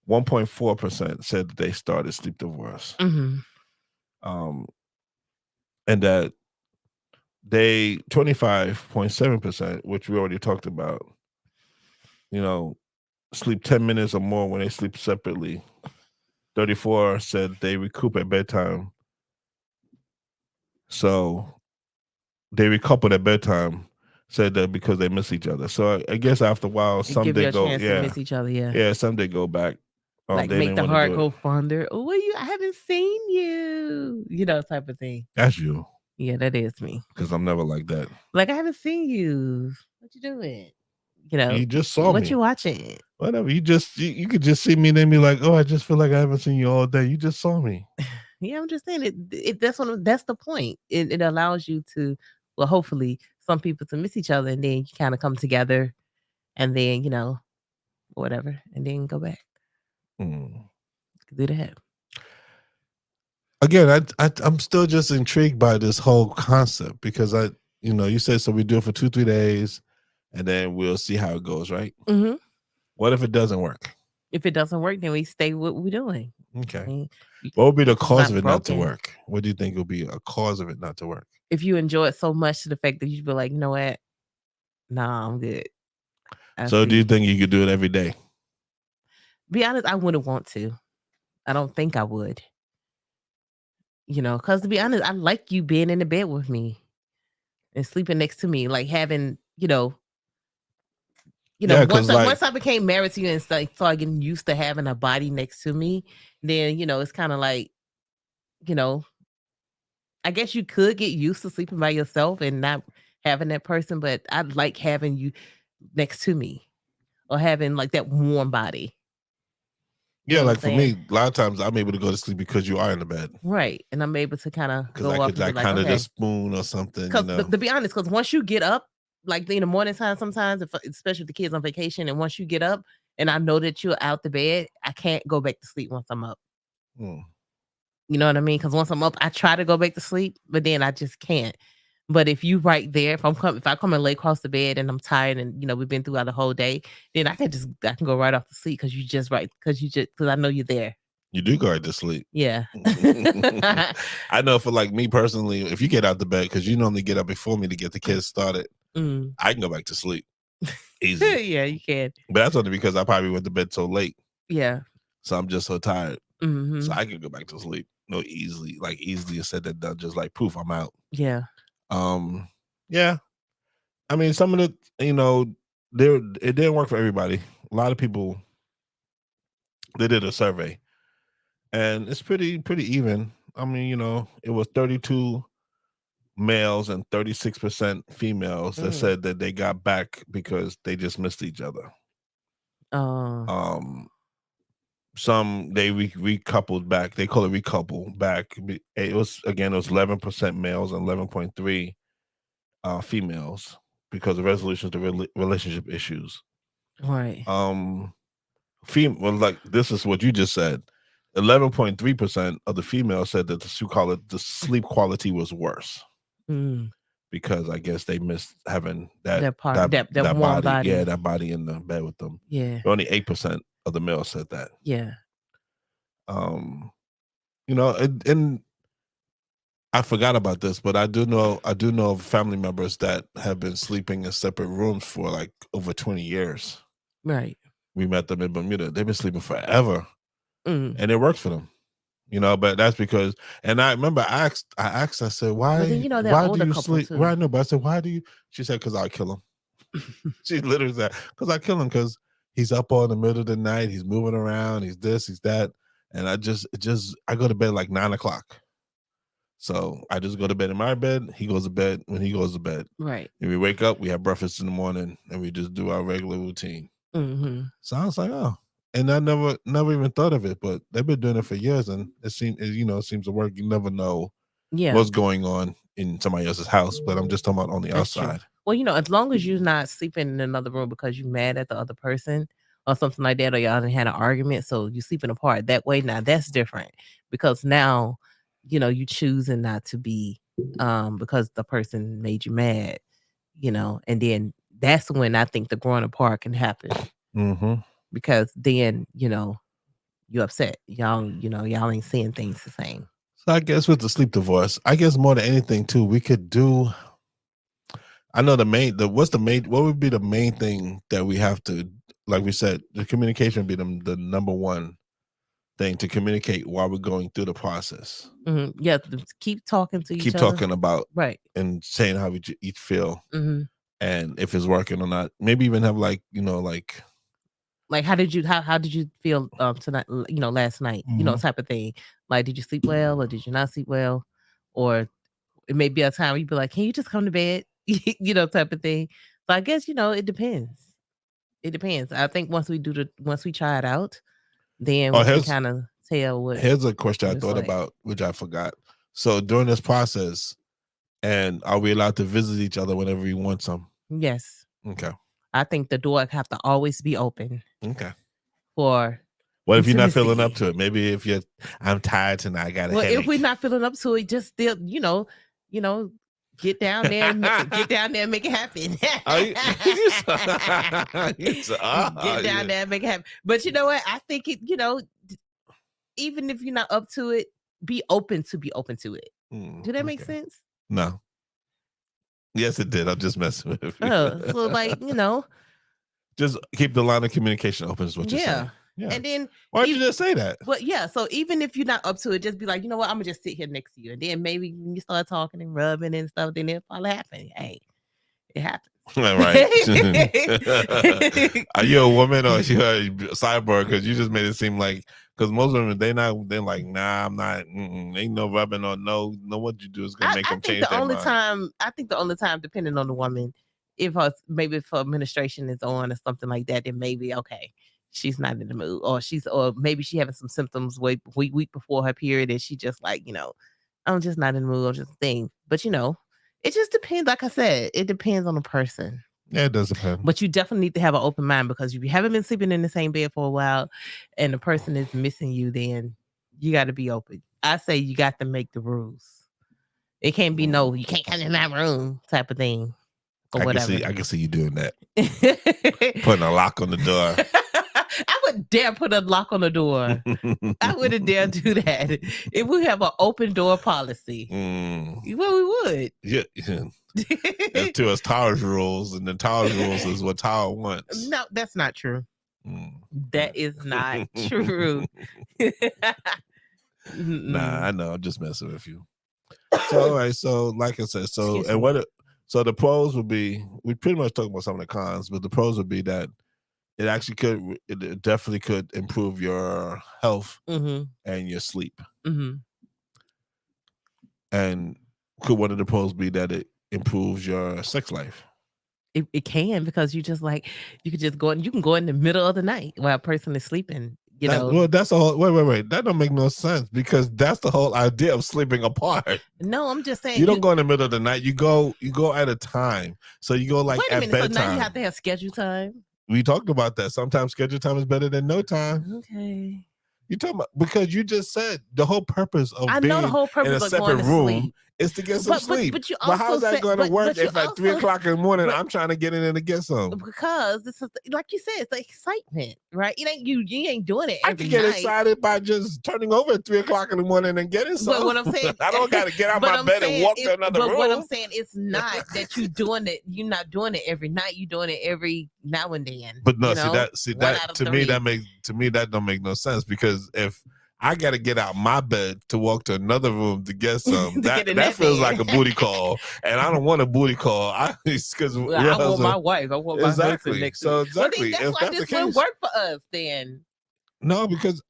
1.4% said that they started sleep divorce. And that they 25.7%, which we already talked about, sleep 10 minutes or more when they sleep separately. 34 said they recoup at bedtime. So they recoupled at bedtime, said that because they miss each other. So I guess after a while, some they go, miss each other, yeah, some they go back. Like make the heart go fonder. Oh, I haven't seen you. Type of thing. That's you. Yeah, that is me. Because I'm never like that. Like, I haven't seen you. What you doing? You just saw me. What you watching? Whatever. You could just see me and then be like, oh, I just feel like I haven't seen you all day. You just saw me. Yeah, I'm just saying that's the point. It allows you to, well, hopefully some people to miss each other, and then you kind of come together, and then whatever, and then go back. Do that. Again, I'm still just intrigued by this whole concept because you said so we do it for 2-3 days and then we'll see how it goes, right? What if it doesn't work? If it doesn't work, then we stay what we're doing. Okay. What would be the cause of it not to work? What do you think will be a cause of it not to work? If you enjoy it so much to the fact that you'd be like, you know what? Nah, I'm good. So do you think you could do it every day? Be honest, I wouldn't want to. I don't think I would. Because to be honest, I like you being in the bed with me and sleeping next to me, like having, once I became married to you and started getting used to having a body next to me, then, it's kind of like, I guess you could get used to sleeping by yourself and not having that person, but I like having you next to me or having like that warm body. Yeah, like for me, a lot of times I'm able to go to sleep because you are in the bed. Right. And I'm able to kind of go I up could like kind of just spoon or something. To be honest, because once you get up, like in the morning time sometimes, especially if the kids on vacation, and once you get up and I know that you're out the bed, I can't go back to sleep once I'm up. You know what I mean? Because once I'm up, I try to go back to sleep, but then I just can't. But if you right there, if I come and lay across the bed and I'm tired and we've been throughout the whole day, then I can go right off to sleep because I know you're there. You do go right to sleep. Yeah. I know for like me personally, if you get out the bed, because you normally get up before me to get the kids started, I can go back to sleep. Easy. Yeah, you can. But that's only because I probably went to bed so late. Yeah. So I'm just so tired. Mm-hmm. So I can go back to sleep. No, easily said that done. Just like poof, I'm out. Yeah. Yeah. I mean, some of it didn't work for everybody. A lot of people, they did a survey, and it's pretty even. I mean, it was 32 males and 36% females that said that they got back because they just missed each other. Some they recoupled back. They call it recouple back. It was 11% males and 11.3 females because of resolutions to relationship issues. Right. Well, like this is what you just said. 11.3% of the females said that the sleep quality was worse because I guess they missed having that warm body. Yeah, that body in the bed with them. Yeah. Only 8% of the males said that. Yeah. And I forgot about this, but I do know of family members that have been sleeping in separate rooms for like over 20 years. Right. We met them in Bermuda. They've been sleeping forever, and it works for them. But that's because, and I remember I asked, I said, why? Well, then, why do you sleep? Why? No, but I said, why do you? She said, because I kill him. She literally said, because I kill him, because he's up all in the middle of the night, he's moving around, he's this, he's that, and I go to bed like 9 o'clock. So I just go to bed in my bed. He goes to bed when he goes to bed. Right. And we wake up, we have breakfast in the morning, and we just do our regular routine. Mm-hmm. So I was like, oh. And I never even thought of it, but they've been doing it for years, and it seems to work. You never know what's going on in somebody else's house, but I'm just talking about on the outside. True. Well, as long as you're not sleeping in another room because you're mad at the other person or something like that, or y'all had an argument, so you're sleeping apart that way. Now that's different because now, you choosing not to be, because the person made you mad, and then that's when I think the growing apart can happen. Mm-hmm. Because then, you're upset. Y'all ain't seeing things the same. So I guess with the sleep divorce, I guess more than anything too, we could do. I know what would be the main thing that we have to, like we said, the communication would be the number one thing to communicate while we're going through the process. Mm-hmm. Yeah, keep talking to each other. Keep talking about right and saying how we each feel, and if it's working or not. Maybe even have like how did you feel tonight? Last night, type of thing. Like, did you sleep well or did you not sleep well? Or it may be a time where you'd be like, can you just come to bed? Type of thing. So I guess it depends. It depends. I think once we try it out, then we can kind of tell what. Here's a question I thought about, which I forgot. So during this process, and are we allowed to visit each other whenever we want some? Yes. Okay. I think the door have to always be open. Okay. For what if you're not feeling up to it? Maybe if I'm tired tonight, I got a headache. If we're not feeling up to it, just still, get down there and make it happen. Get down there and make it happen. But you know what? I think it, even if you're not up to it, be open to it. Do that make sense? No. Yes, it did. I'm just messing with you. So like, just keep the line of communication open is what you're saying. Yeah. And then why did you just say that? Well, yeah. So even if you're not up to it, just be like, you know what, I'm gonna just sit here next to you. And then maybe when you start talking and rubbing and stuff, then it'll probably happen. Hey, it happens. Right. Are you a woman or are you a cyborg? Because you just made it seem like, because most women they're like, nah, I'm not. Ain't no rubbing or no. What you do is gonna make them change their mind. I think the only time, depending on the woman, if maybe if administration is on or something like that, then maybe okay, she's not in the mood, or maybe she having some symptoms week before her period, and she just like, I'm just not in the mood or just thing. But it just depends. Like I said, it depends on the person. Yeah, it does depend. But you definitely need to have an open mind, because if you haven't been sleeping in the same bed for a while and the person is missing you, then you got to be open I say you got to make the rules. It can't be no, you can't come in my room type of thing. Or whatever. I can see you doing that. Putting a lock on the door. I would dare put a lock on the door. I wouldn't dare do that. If we have an open door policy, well, we would. Yeah. That's to us Tower's rules, and the Tower's rules is what Tower wants. No, that's not true. That is not true. Nah, I know. I'm just messing with you. So, all right. So, like I said, so the pros would be, we pretty much talked about some of the cons, but the pros would be that it definitely could improve your health and your sleep. And could one of the pros be that it improves your sex life? It can, because you just like, you could just go and you can go in the middle of the night while a person is sleeping. You know, well, that's all. Wait. That don't make no sense, because that's the whole idea of sleeping apart. No, I'm just saying you don't go in the middle of the night. You go at a time. So you go like wait a minute, bedtime. So now you have to have schedule time. We talked about that. Sometimes schedule time is better than no time. Okay. You talking about, because you just said the whole purpose of being the whole purpose in a of separate going room sleep is to get some sleep. But how's that going to work if at 3 o'clock in the morning I'm trying to get in and to get some? Because this is, like you said, it's the excitement, right? It ain't you ain't doing it every I can get night. excited by just turning over at 3 o'clock in the morning and getting some. But what I'm saying, I don't got to get out my bed and walk to another room. But what I'm saying, it's not that you're doing it. You're not doing it every night. You're doing it every now and then. But no, see that to me that don't make no sense, because if I got to get out my bed to walk to another room to get some, that feels like a booty call, and I don't want a booty call. I want my wife. I want my husband next to me. Exactly. Well, that's why this wouldn't work for us then. No, because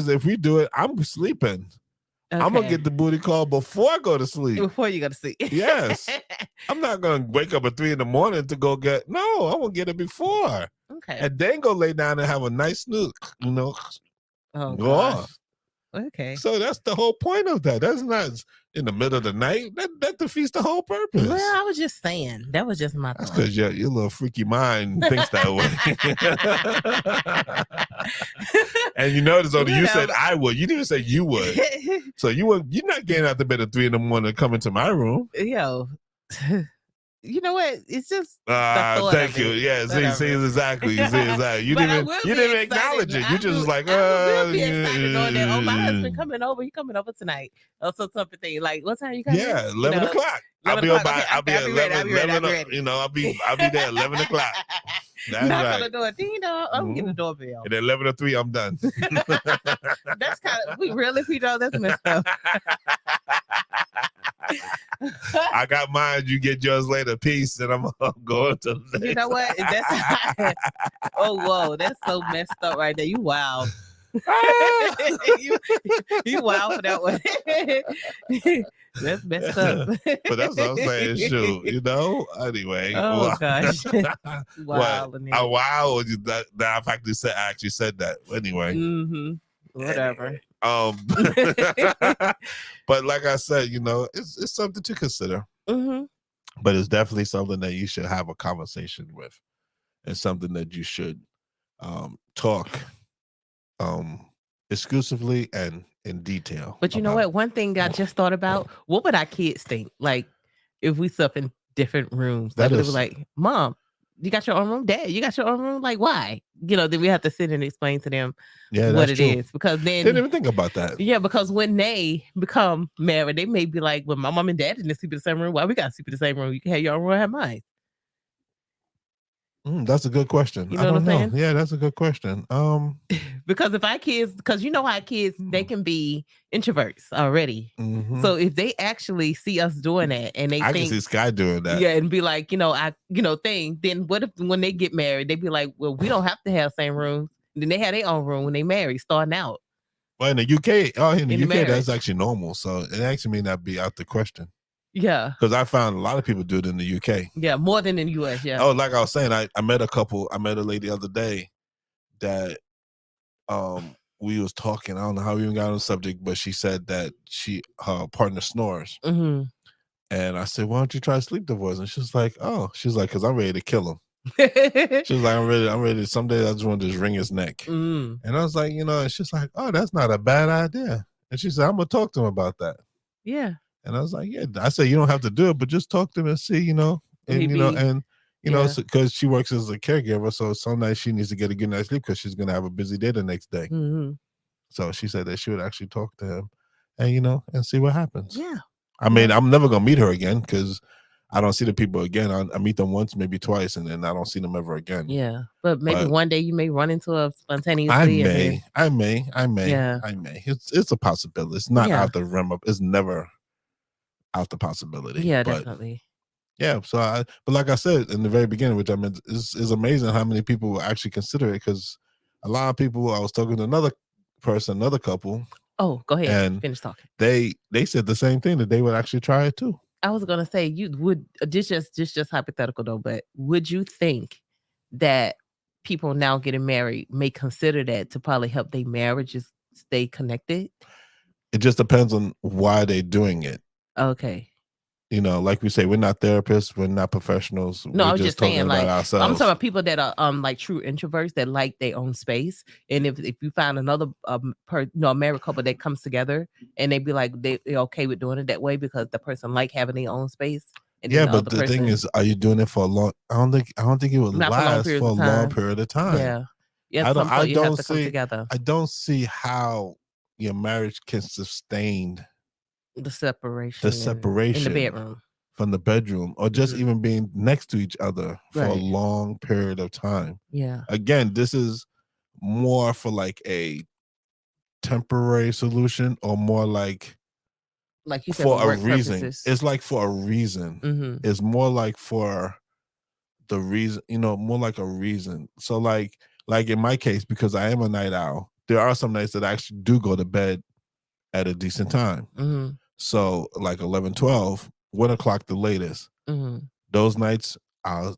if we do it, I'm sleeping. Okay. I'm gonna get the booty call before I go to sleep. Before you go to sleep. Yes. I'm not gonna wake up at 3 a.m. to go get. No, I'm gonna get it before. Okay. And then go lay down and have a nice snook. Oh, go off. Okay. So that's the whole point of that. That's not in the middle of the night. That defeats the whole purpose. Well, I was just saying. That was just my thought. That's because your little freaky mind thinks that way. And you notice, you said I would. You didn't say you would. So you're not getting out the bed at 3 a.m. to come into my room. Yo. You know what? It's just thank you. Yeah, see exactly. You didn't acknowledge it. You just like, I will be excited knowing that, oh, my husband coming over. He coming over tonight. Or something. Like, what time you coming? Yeah, 11 o'clock. I'll be at 11. You know, I'll be there 11 o'clock. That's knock right. on the door. Ding dong. I'm getting the doorbell. And at 11 or 3, I'm done. That's kind of Pedro. That's messed up. I got mine. You get yours later. Peace, and I'm going to. You know what? Oh, whoa, that's so messed up right there. You wild. you wild for that one. That's messed up. But that's what I'm saying. Shoot, Anyway. Oh gosh. Wow. Wow. That I actually said that. Anyway. Whatever. But like I said, it's something to consider. But it's definitely something that you should have a conversation with, and something that you should talk exclusively and in detail. But you know what? One thing I just thought about: what would our kids think? Like if we slept in different rooms, they were like, "Mom, you got your own room? Dad, you got your own room? Like, why?" Then we have to sit and explain to them what it is. Because then they didn't even think about that. Yeah, because when they become married, they may be like, "Well, my mom and dad didn't sleep in the same room. Why we got to sleep in the same room? You can have your own room, I have mine." That's a good question. You know what I'm saying? Yeah, that's a good question. Because if our kids, because our kids, they can be introverts already. So if they actually see us doing that, and I can see Sky doing that, and be like, then what if when they get married, they be like, well, we don't have to have same rooms. Then they have their own room when they marry, starting out. Well, in the UK, in the UK, that's actually normal. So it actually may not be out the question. Yeah, because I found a lot of people do it in the UK. Yeah, more than in the US. Yeah. Oh, like I was saying, I met a lady the other day that we was talking. I don't know how we even got on the subject, but she said that her partner snores. And I said, why don't you try sleep divorce? And she's like, because I'm ready to kill him. She's like, I'm ready. Someday I just want to just wring his neck. And I was like, and she's like, oh, that's not a bad idea. And she said, I'm gonna talk to him about that. Yeah. And I was like, yeah. I said, you don't have to do it, but just talk to him and see, and because she works as a caregiver, so some nights she needs to get a good night's sleep because she's gonna have a busy day the next day. Mm-hmm. So she said that she would actually talk to him, and and see what happens. Yeah. I mean, I'm never gonna meet her again because I don't see the people again. I meet them once, maybe twice, and then I don't see them ever again. Yeah, but maybe one day you may run into her spontaneously. I may. Yeah. It's a possibility. It's not out the realm of. It's never out the possibility. Yeah, definitely. Yeah. So, but like I said in the very beginning, which I mean, is amazing how many people will actually consider it, because a lot of people. I was talking to another couple. Oh, go ahead. And finish talking. They said the same thing, that they would actually try it too. I was gonna say, you would just hypothetical though, but would you think that people now getting married may consider that to probably help their marriages stay connected? It just depends on why they're doing it. Okay. Like we say, we're not therapists, we're not professionals. No, we're I was just saying, about like, ourselves. I'm talking about people that are like true introverts that like their own space. And if you find another a married couple that comes together and they be like they're okay with doing it that way because the person like having their own space. And yeah, but the thing is, are you doing it for a long? I don't think it would last for a long period of time. Yeah, yeah. I don't see. I don't see how your marriage can sustain the separation in the bedroom. From the bedroom, or just even being next to each other for a long period of time. Yeah. Again, this is more for like a temporary solution, or more like you said, for a reason. Purposes. It's like for a reason. Mm-hmm. It's more like for the reason, more like a reason. So like in my case, because I am a night owl, there are some nights that I actually do go to bed at a decent time. Mm-hmm. So like 11, 12, 1 o'clock the latest. Mm-hmm. Those nights I'll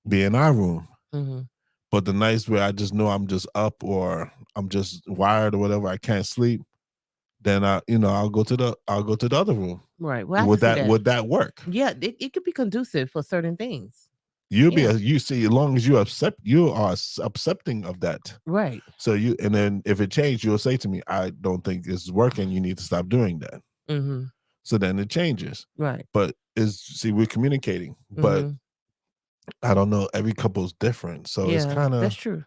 be in our room. Mm-hmm. But the nights where I just know I'm just up, or I'm just wired or whatever, I can't sleep, then I'll go to the other room. Right. Well, would that work? Yeah, it could be conducive for certain things. You see, as long as you are accepting of that. Right. So and then if it changed, you'll say to me, I don't think it's working. You need to stop doing that. Mm-hmm. So then it changes. Right. But we're communicating. Mm-hmm. But I don't know. Every couple's different. So it's kind of, that's true.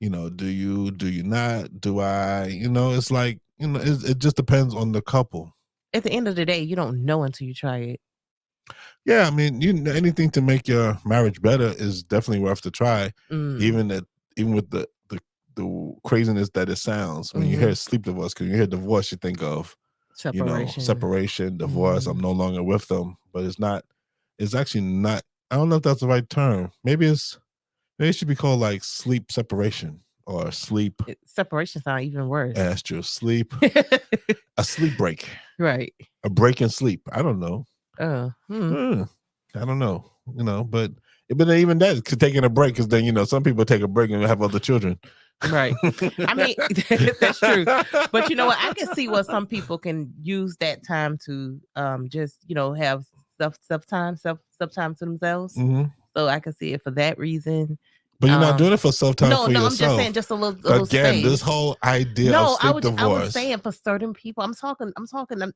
Do you not? Do I? It's like, it just depends on the couple. At the end of the day, you don't know until you try it. Yeah, I mean, anything to make your marriage better is definitely worth to try. Even with the craziness that it sounds when you hear sleep divorce. Because you hear divorce, you think of separation, divorce. I'm no longer with them, but it's not. It's actually not. I don't know if that's the right term. Maybe it should be called like sleep separation, or sleep separation. Sounds even worse. Yeah, that's true. Sleep, a sleep break, right? A break in sleep. I don't know. I don't know. But even that, taking a break, because then some people take a break and have other children. Right. I mean, that's true. But you know what? I can see what some people can use that time to just have self-time to themselves. Mm-hmm. So I can see it for that reason. But you're not doing it for self-time for yourself. No, I'm just saying just a little Again, space. This whole idea of sleep divorce. I was saying for certain people. I'm talking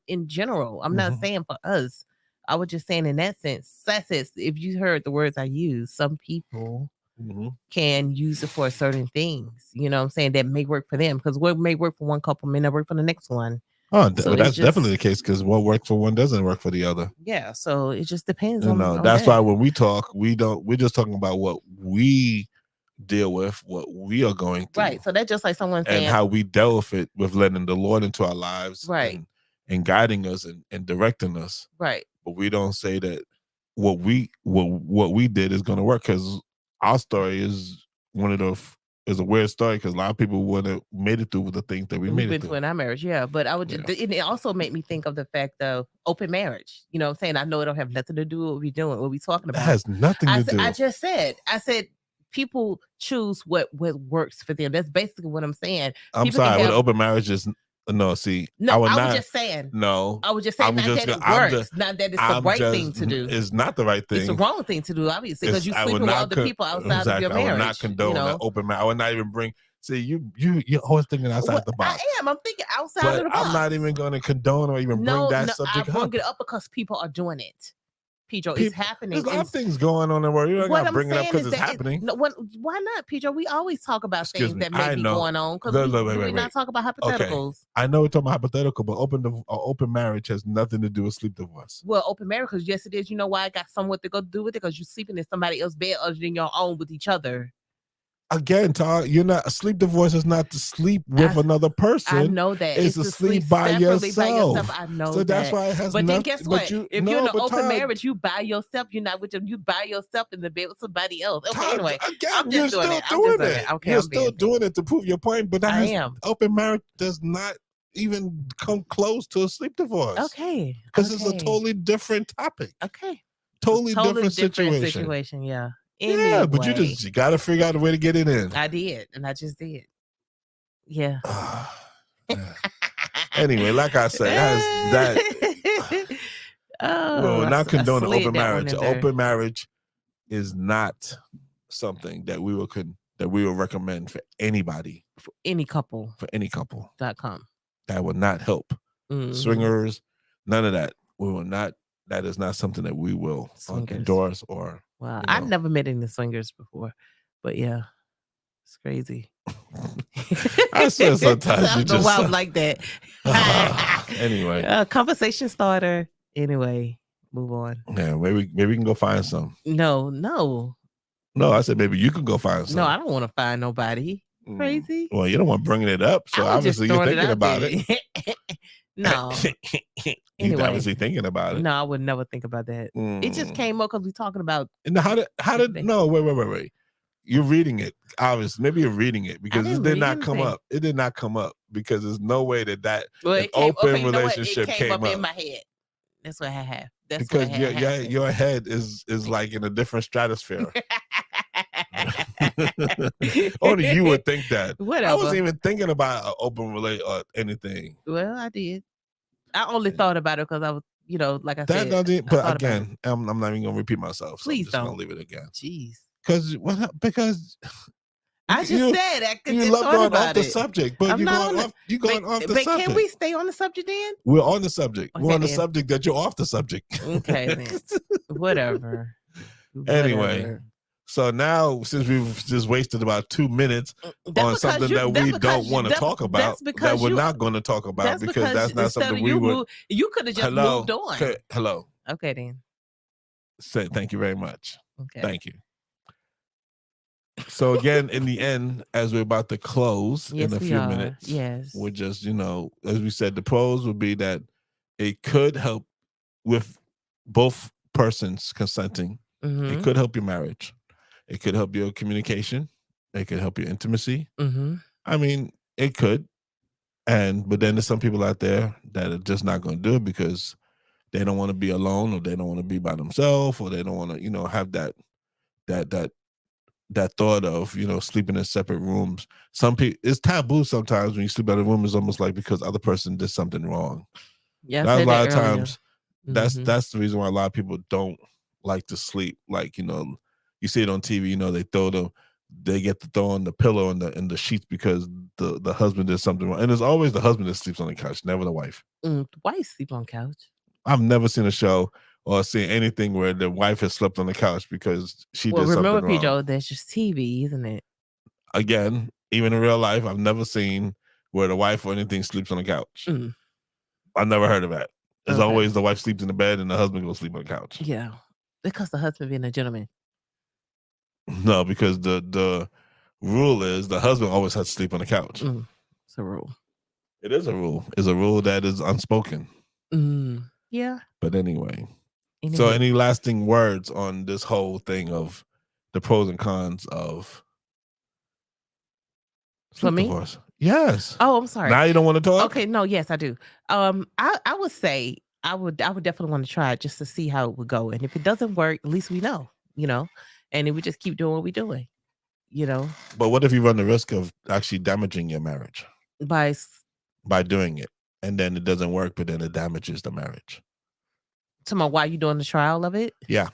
in general. I'm not saying for us. I was just saying in that sense. That's it. If you heard the words I use, some people can use it for certain things. You know what I'm saying? That may work for them, because what may work for one couple may not work for the next one. Oh, so that's definitely the case, because what works for one doesn't work for the other. Yeah, so it just depends on that's why when we talk, we're just talking about what we deal with, what we are going through. Right. So that's just like someone saying, and how we dealt with it, with letting the Lord into our lives, right, and guiding us and directing us. Right. But we don't say that what we did is going to work, because our story is is a weird story, because a lot of people would have made it through with the things that we made it through in our marriage. Yeah, but I would it also made me think of the fact of open marriage. You know what I'm saying? I know it don't have nothing to do with what we're doing, what we're talking about. It has nothing to do. I said people choose what works for them. That's basically what I'm saying. I'm people sorry, with open marriage is no. See, I was just saying. No, I was just saying. Not that it works. Not that it's the right thing to do. It's not the right thing. It's the wrong thing to do, obviously, because you sleeping with other people outside of your marriage. I would not condone that open marriage. I would not even bring. See, you're always thinking outside the box. I am. I'm thinking outside But of the box. I'm not even going to condone or even bring that subject I up. bring it up because people are doing it. Pedro, it's happening. There's a lot of things going on in the world. You don't got to bring it up because it's happening. Why not, Pedro? We always talk about things that may be going on. Because we not talk about hypotheticals. Okay. I know we're talking about hypothetical, but open marriage has nothing to do with sleep divorce. Well, open marriage, because yes, it is. You know why? It got somewhat to go do with it, because you're sleeping in somebody else's bed other than your own with each other. Again, Todd, you're not a sleep divorce is not to sleep with another person. I know that. It's to sleep by yourself. I know so that's why it has But nothing. then guess what? If you're in an open Todd, marriage, you by yourself. You're not with them. You by yourself in the bed with somebody else. Okay, Todd, anyway. Again, you're still doing it. Okay, you're still doing it to prove your point, but open marriage does not even come close to a sleep divorce. Okay. Because it's a totally different topic. Okay. Totally different situation. Yeah. Anyway. Yeah, but you got to figure out a way to get it in. I did, and I just did. Yeah. Anyway, like I said, we're not condoning open marriage. Open marriage is not something that we will recommend for anybody. For any couple. .com. That would not help. Swingers, none of that. We will not. That is not something that we will endorse or. Wow, I've never met any swingers before, but yeah, it's crazy. I swear sometimes I don't know why I'm like that. Anyway, conversation starter. Anyway, move on. Yeah, maybe we can go find some. No. I said maybe you can go find some. No, I don't want to find nobody. Crazy. Well, you don't want bringing it up, so obviously you're thinking about it. No. You're obviously thinking about it. No, I would never think about that. It just came up because we're talking about. And how did no, wait. You're reading it. Obviously, maybe you're reading it because it did not come up. It did not come up because there's no way that open relationship came up in my head. That's what I have. That's because your head is like in a different stratosphere. Only you would think that. Whatever. I wasn't even thinking about an open relate or anything. Well, I did. I only thought about it because I was, like I said. But again, I'm not even gonna repeat myself. So Please I'm just don't. Gonna leave it again. Jeez. Because I just said I could you love going off the subject, but you're going off the subject. Can we stay on the subject then? We're on the subject. Okay, we're on the subject that you're off the subject. Okay, then. Whatever. Anyway. So now, since we've just wasted about 2 minutes on something that we don't want to talk about, that we're not going to talk about because that's not something we would. You could have just moved on. Okay, hello. Okay, then. Say thank you very much. Okay. Thank you. So again, in the end, as we're about to close in a few minutes, we're just, as we said, the pros would be that it could help with both persons consenting. Mm-hmm. It could help your marriage. It could help your communication. It could help your intimacy. Mm-hmm. I mean, it could. But then there's some people out there that are just not going to do it because they don't want to be alone, or they don't want to be by themselves, or they don't want to, have that thought of, sleeping in separate rooms. Some people, it's taboo sometimes when you sleep in a room. It's almost like because the other person did something wrong. Yeah, that's a lot of times. That's the reason why a lot of people don't like to sleep. Like, you see it on TV, they get to throw on the pillow and the sheets because the husband did something wrong. And it's always the husband that sleeps on the couch, never the wife. The wife sleep on couch. I've never seen a show or seen anything where the wife has slept on the couch because she did something wrong. Remember, Pedro, that's just TV, isn't it? Again, even in real life, I've never seen where the wife or anything sleeps on the couch. I've never heard of that. It's always the wife sleeps in the bed and the husband goes sleep on the couch. Yeah, because the husband being a gentleman. No, because the rule is the husband always has to sleep on the couch. It's a rule. It is a rule. It's a rule that is unspoken. Yeah. But anyway. So any lasting words on this whole thing of the pros and cons of sleep divorce? Yes. Oh, I'm sorry. Now you don't want to talk? Okay, no, yes, I do. I would say I would definitely want to try it just to see how it would go. And if it doesn't work, at least we know, and then we just keep doing what we're doing, But what if you run the risk of actually damaging your marriage? By doing it. And then it doesn't work, but then it damages the marriage. Why you doing the trial of it? Yeah.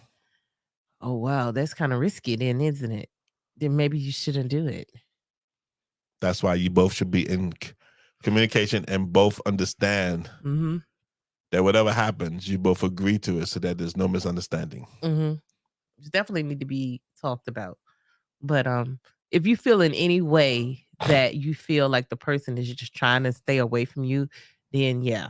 Oh, wow. That's kind of risky then, isn't it? Then maybe you shouldn't do it. That's why you both should be in communication and both understand Mm-hmm. that whatever happens, you both agree to it so that there's no misunderstanding. Mm-hmm. Definitely need to be talked about. But if you feel in any way that you feel like the person is just trying to stay away from you, then yeah,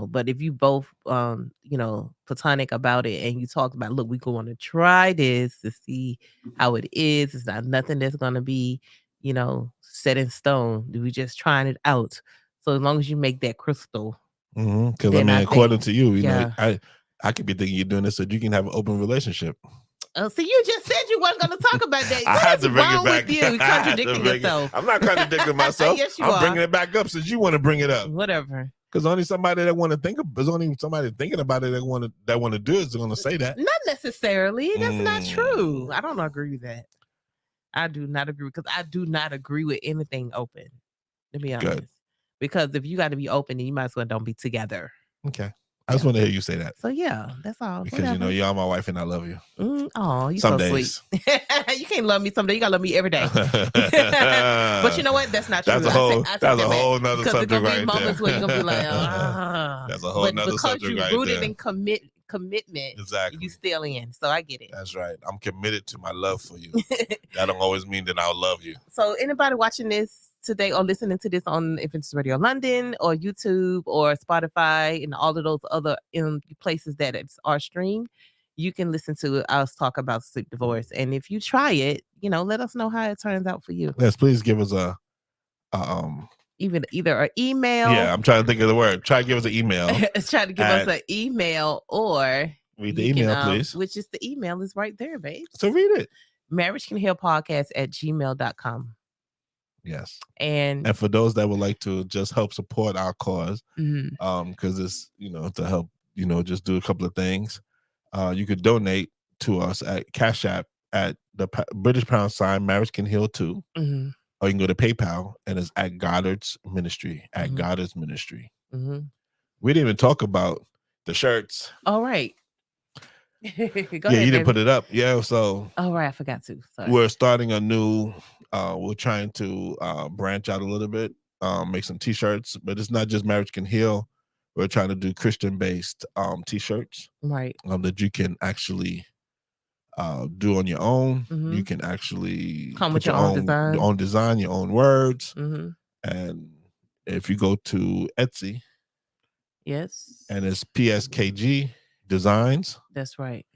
but if you both platonic about it and you talk about, look, we going to try this to see how it is. It's not nothing that's gonna be, set in stone. We just trying it out. So as long as you make that crystal, Because then I according think, to you, yeah. I could be thinking you're doing this so you can have an open relationship. See, you just said you weren't going to talk about that. I What had is to bring wrong it back. with you? Contradicting yourself. I'm not contradicting myself. Yes, you I'm are. bringing it back up since you want to bring it up. Whatever. Because only somebody that want to think of, there's only somebody thinking about it that want to do it is going to say that. Not necessarily. That's not true. I don't agree with that. I do not agree because I do not agree with anything open. To be honest, Good. Because if you got to be open, then you might as well don't be together. Okay. I just want to hear you say that. So yeah, that's all. Because Whatever. you're my wife and I love you. Oh, you some so days. sweet. You can't love me someday. You gotta love me every day. But you know what? That's not true. That's a whole nother because subject there's gonna right be moments there. where you're gonna be like, That's a whole nother subject because right you rooted there. in commitment, exactly. You still in. So I get it. That's right. I'm committed to my love for you. That don't always mean that I'll love you. So anybody watching this today or listening to this on if it's Radio London or YouTube or Spotify and all of those other places that are streamed, you can listen to us talk about sleep divorce. And if you try it, let us know how it turns out for you. Yes, please give us either an email. Yeah, I'm trying to think of the word. Try to give us an email. Try to give us an email or read the email, please. Which is the email is right there, babe. So read it. marriagecanhealpodcast@gmail.com. Yes. And for those that would like to just help support our cause, mm-hmm. Because it's to help just do a couple of things, you could donate to us at Cash App at the British # Marriage Can Heal 2, mm-hmm. or you can go to PayPal and it's at Goddard's Ministry Mm-hmm. Goddard's Ministry. Mm-hmm. We didn't even talk about the shirts. All right. Go ahead, you didn't put it up. Yeah, so all right, I forgot to. Sorry. We're starting a new we're trying to branch out a little bit, make some t-shirts, but it's not just Marriage Can Heal. We're trying to do Christian-based t-shirts, right? That you can actually do on your own. Mm-hmm. You can actually come with your own design, your own words. Mm-hmm. And if you go to Etsy, yes, and it's PSKG Designs. That's right.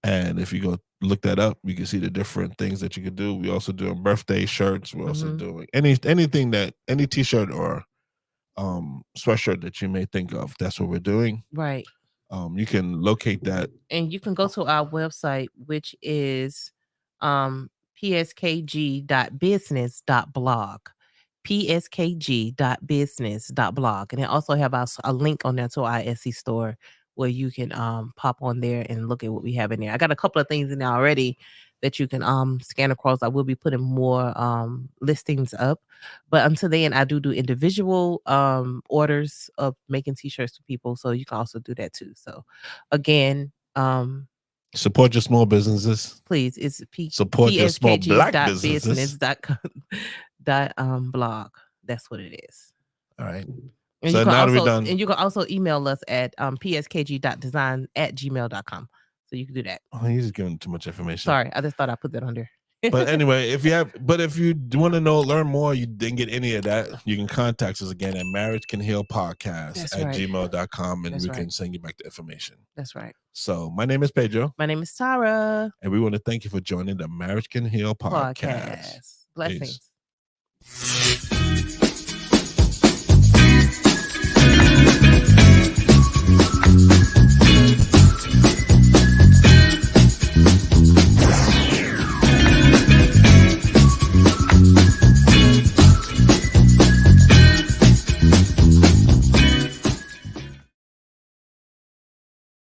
And if you go look that up, you can see the different things that you can do. We also doing birthday shirts. We're also doing anything any t-shirt or sweatshirt that you may think of. That's what we're doing. Right. You can locate that. And you can go to our website, which is pskg.business.blog. pskg.business.blog. And it also have a link on there to our Etsy store where you can pop on there and look at what we have in there. I got a couple of things in there already that you can scan across. I will be putting more listings up. But until then, I do individual orders of making t-shirts for people. So you can also do that too. So again, support your small businesses. Please, it's support your small black businesses. blog. That's what it is. All right. And so now we're done. And you can also email us at pskg.design@gmail.com. So you can do that. Oh, you're just giving too much information. Sorry, I just thought I put that on there. But anyway, if you want to learn more, you didn't get any of that, you can contact us again at marriagecanhealpodcast@gmail.com, and we can send you back the information. That's right. So my name is Pedro. My name is Tara. And we want to thank you for joining the Marriage Can Heal podcast. Blessings. Peace.